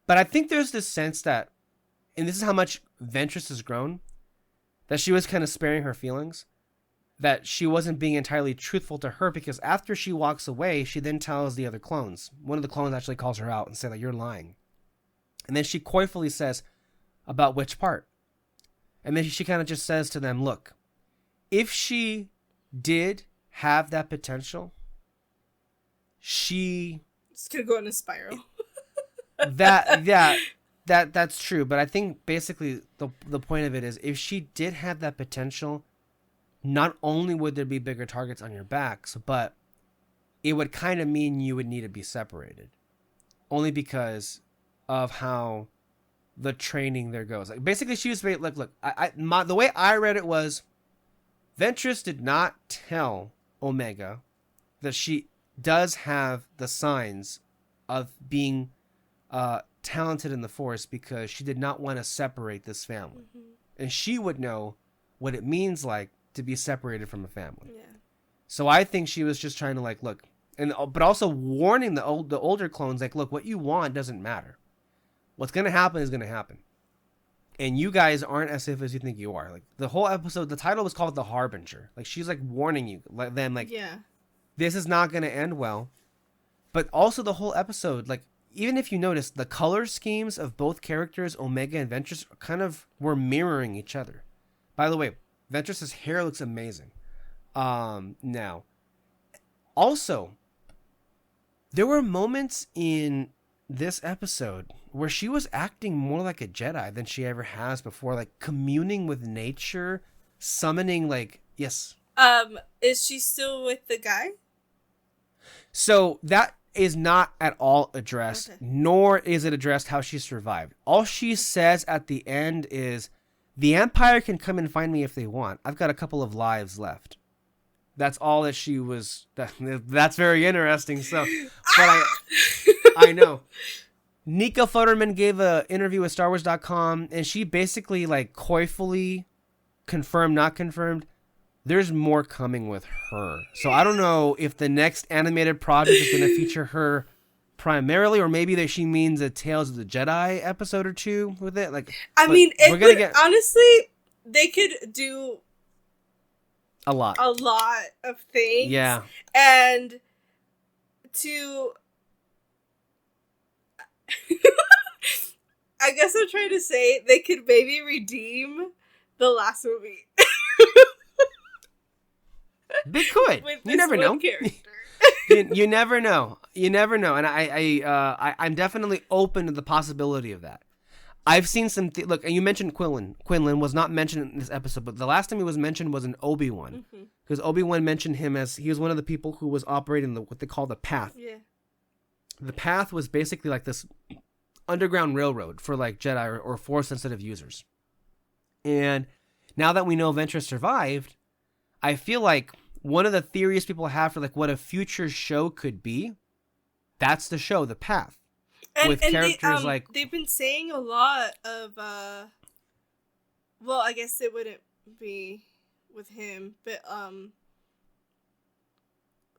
But I think there's this sense that, and this is how much Ventress has grown, that she was kind of sparing her feelings. That she wasn't being entirely truthful to her, because after she walks away, she then tells the other clones. One of the clones actually calls her out and says that you're lying. And then she coyfully says, about which part? And then she kind of just says to them, look, if she did have that potential, it's gonna go in a spiral. That's true. But I think basically the point of it is, if she did have that potential, not only would there be bigger targets on your backs, but it would kind of mean you would need to be separated. Only because of how the training there goes. Like basically she was look, the way I read it was, Ventress did not tell Omega that she does have the signs of being talented in the Force, because she did not want to separate this family. Mm-hmm. And she would know what it means like to be separated from a family. Yeah. So I think she was just trying to like, look, but also warning the older clones, like, look, what you want doesn't matter. What's going to happen is going to happen. And you guys aren't as safe as you think you are. Like the whole episode, the title was called The Harbinger. Like she's like warning you, like them, like, yeah, this is not going to end well. But also the whole episode, like, even if you notice, the color schemes of both characters, Omega and Ventress, kind of were mirroring each other. By the way, Ventress's hair looks amazing. Now, also, there were moments in this episode where she was acting more like a Jedi than she ever has before, like communing with nature, summoning, like, yes. Is she still with the guy? So that is not at all addressed, nor is it addressed how she survived. All she says at the end is, the Empire can come and find me if they want. I've got a couple of lives left. That's all that she was. That's very interesting. So, but I know. Nika Futterman gave an interview with StarWars.com, and she basically like coyfully confirmed, not confirmed, there's more coming with her. So I don't know if the next animated project is going to feature her primarily, or maybe that she means a Tales of the Jedi episode or two with it. Like, I mean, honestly, they could do a lot of things. Yeah. And to I guess I'm trying to say they could maybe redeem the last movie. They could. You never know. you never know. You never know. And I'm definitely open to the possibility of that. I've seen some look, and you mentioned Quinlan. Quinlan was not mentioned in this episode, but the last time he was mentioned was in Obi-Wan. Because Obi-Wan mentioned him as he was one of the people who was operating what they call the Path. Yeah. The Path was basically like this underground railroad for like Jedi or Force sensitive users. And now that we know Ventress survived, I feel like one of the theories people have for like what a future show could be, that's the show, The Path. With characters like they've been saying a lot of well, I guess it wouldn't be with him, but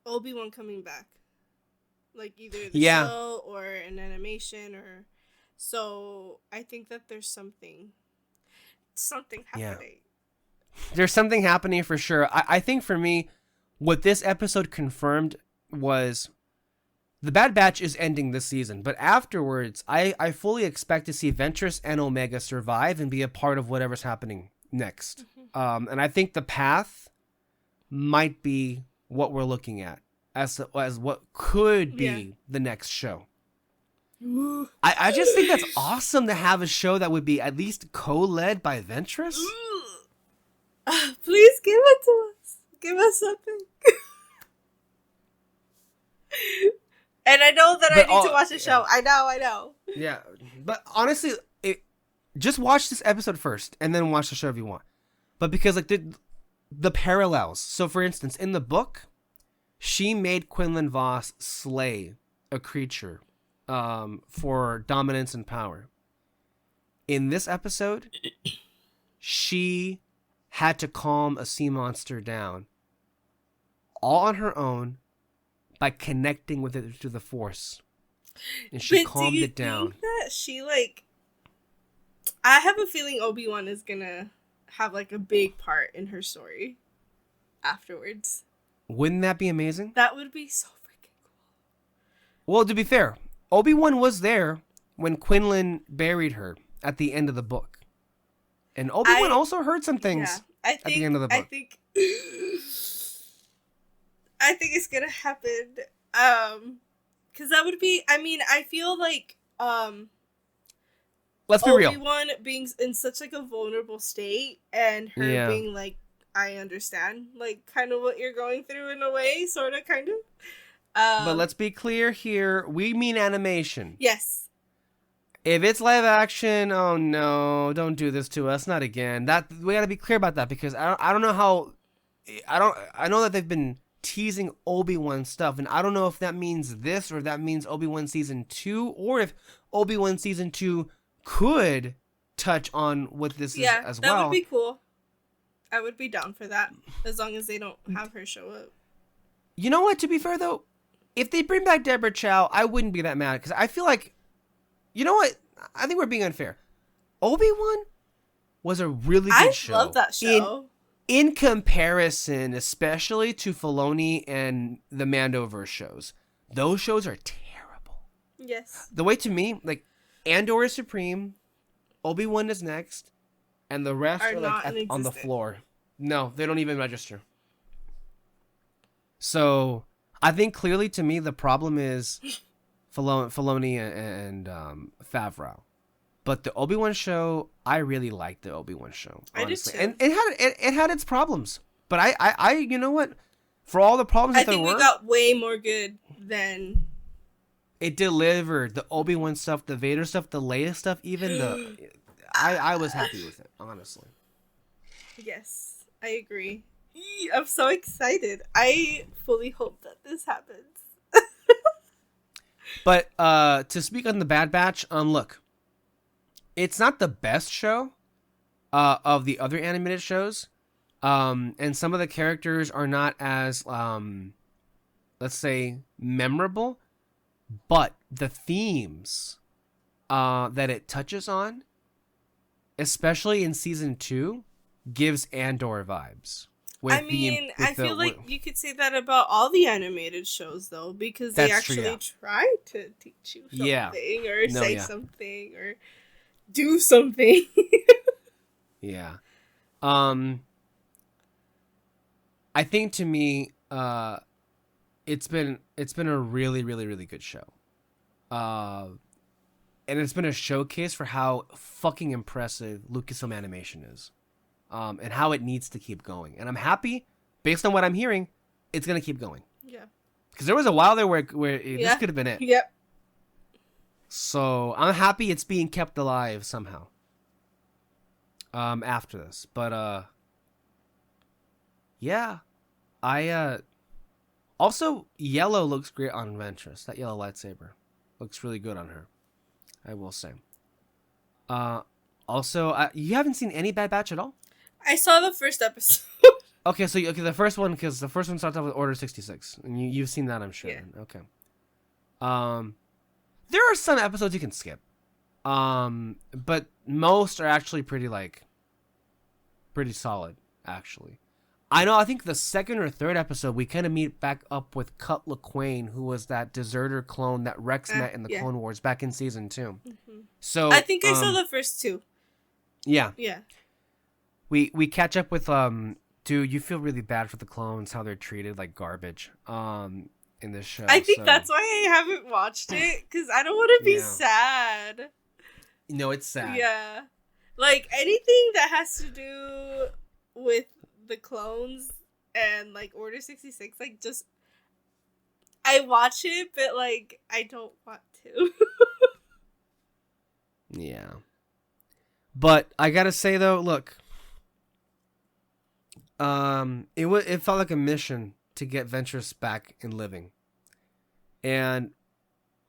Obi-Wan coming back. Like either the show or an animation, or so I think that there's something happening. There's something happening for sure. I think for me, what this episode confirmed was the Bad Batch is ending this season, but afterwards, I fully expect to see Ventress and Omega survive and be a part of whatever's happening next. And I think the path might be what we're looking at as what could be the next show. I just think that's awesome to have a show that would be at least co-led by Ventress. Please give it to us. Give us something. And I know that I need to watch the show. I know. Yeah, but honestly, just watch this episode first and then watch the show if you want. But because like the parallels. So for instance, in the book, she made Quinlan Voss slay a creature for dominance and power. In this episode, she had to calm a sea monster down all on her own by connecting with it through the Force. And she calmed it down. Think that she I have a feeling Obi-Wan is gonna have like a big part in her story afterwards. Wouldn't that be amazing? That would be so freaking cool. Well, to be fair, Obi-Wan was there when Quinlan buried her at the end of the book. And Obi-Wan also heard some things at the end of the book. I think it's gonna happen. Because that would be, I feel like, let's be real. Obi-Wan being in such like a vulnerable state and her being like, I understand, like, kind of what you're going through in a way, sort of, kind of. But let's be clear here. We mean animation. Yes. If it's live action, oh no, don't do this to us. Not again. That we gotta be clear about that because I don't know how. I know that they've been teasing Obi-Wan stuff, and I don't know if that means this or if that means Obi-Wan Season 2, or if Obi-Wan Season 2 could touch on what this is as well. That would be cool. I would be down for that, as long as they don't have her show up. You know what, to be fair though, if they bring back Deborah Chow, I wouldn't be that mad, because I feel like, you know what, I think we're being unfair. Obi-Wan was a really good show. I love that show. In comparison, especially to Filoni and the Mandoverse shows, those shows are terrible. Yes. The way to me, like, Andor is supreme, Obi-Wan is next, and the rest are like on the floor. No, they don't even register. So, I think clearly to me the problem is Filoni and Favreau. But the Obi-Wan show, I really liked the Obi-Wan show. Honestly. I did too. And it had its problems. But I you know what? For all the problems that there were, I think we got way more good than it delivered. The Obi-Wan stuff, the Vader stuff, the Leia stuff, even I was happy with it, honestly. Yes, I agree. I'm so excited. I fully hope that this happens. But to speak on the Bad Batch, look. It's not the best show of the other animated shows. And some of the characters are not as, let's say, memorable. But the themes that it touches on, especially in Season 2, gives Andor vibes. I feel like you could say that about all the animated shows, though, because they actually try to teach you something or say something or do something. Yeah. I think to me, it's been a really, really, really good show. And it's been a showcase for how fucking impressive Lucasfilm animation is. And how it needs to keep going. And I'm happy, based on what I'm hearing, it's going to keep going. Yeah. Because there was a while there where this could have been it. Yep. So I'm happy it's being kept alive somehow. After this. But, yeah. Also, yellow looks great on Ventress. That yellow lightsaber looks really good on her, I will say. Also, you haven't seen any Bad Batch at all? I saw the first episode. Okay, so the first one, because the first one starts off with Order 66, and you've seen that, I'm sure. Yeah. Okay. There are some episodes you can skip, but most are actually pretty solid. actually. I know, I think the second or third episode, we kind of meet back up with Cut LaQuain, who was that deserter clone that Rex met in the Clone Wars back in season 2. Mm-hmm. So I think I saw the first 2. Yeah. Yeah. We catch up with dude, you feel really bad for the clones, how they're treated like garbage in this show. I think that's why I haven't watched it, because I don't want to be sad. No, it's sad. Yeah. Like, anything that has to do with the clones and, like, Order 66, like, just... I watch it, but, like, I don't want to. Yeah. But I gotta say, though, look... it felt like a mission to get Ventress back in living. And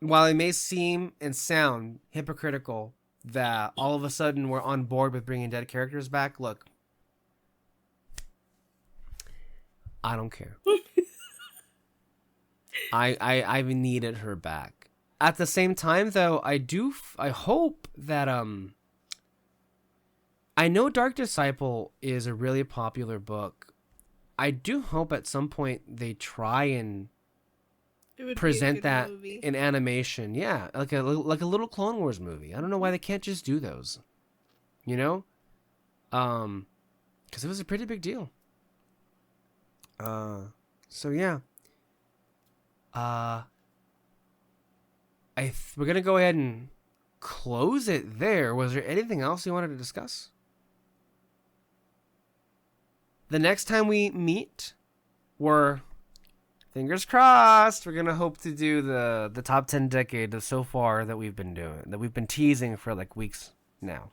while it may seem and sound hypocritical that all of a sudden we're on board with bringing dead characters back, look, I don't care. I've needed her back. At the same time, though, I hope that I know Dark Disciple is a really popular book. I do hope at some point they try and present that in animation. Yeah, like a little Clone Wars movie. I don't know why they can't just do those. You know? Because it was a pretty big deal. So yeah. We're gonna go ahead and close it there. Was there anything else you wanted to discuss? The next time we meet, we're fingers crossed. We're gonna hope to do the top 10 decade so far that we've been doing, that we've been teasing for like weeks now.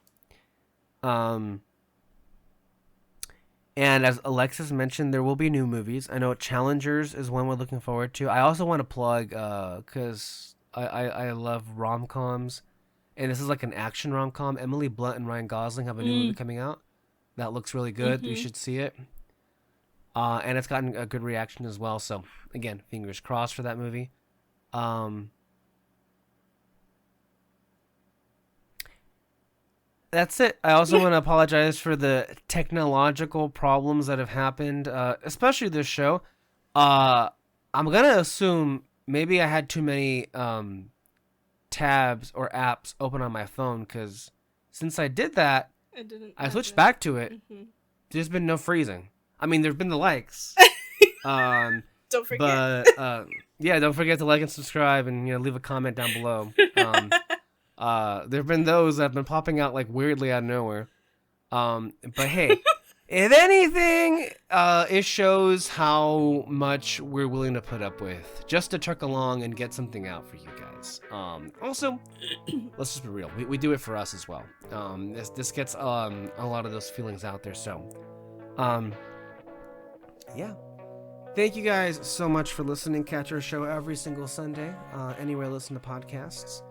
And as Alexis mentioned, there will be new movies. I know Challengers is one we're looking forward to. I also want to plug because I love rom-coms, and this is like an action rom-com. Emily Blunt and Ryan Gosling have a new movie coming out that looks really good. Mm-hmm. You should see it. And it's gotten a good reaction as well. So again, fingers crossed for that movie. That's it. I also want to apologize for the technological problems that have happened, especially this show. I'm gonna assume maybe I had too many tabs or apps open on my phone, because since I did that, I switched back to it. Mm-hmm. There's been no freezing. I mean, there've been the likes. Don't forget. But yeah, don't forget to like and subscribe, and leave a comment down below. There've been those that have been popping out like weirdly out of nowhere. But hey, if anything, it shows how much we're willing to put up with just to truck along and get something out for you guys. Also, let's just be real. We do it for us as well. This gets a lot of those feelings out there. So, yeah. Thank you guys so much for listening. Catch our show every single Sunday, anywhere you listen to podcasts.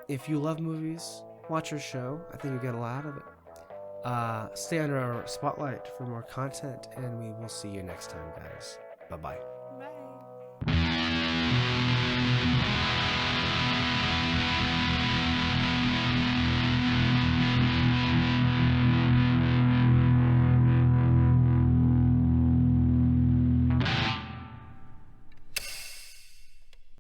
If you love movies, watch our show. I think you get a lot out of it. Stay under our spotlight for more content, and we will see you next time, guys. Bye-bye.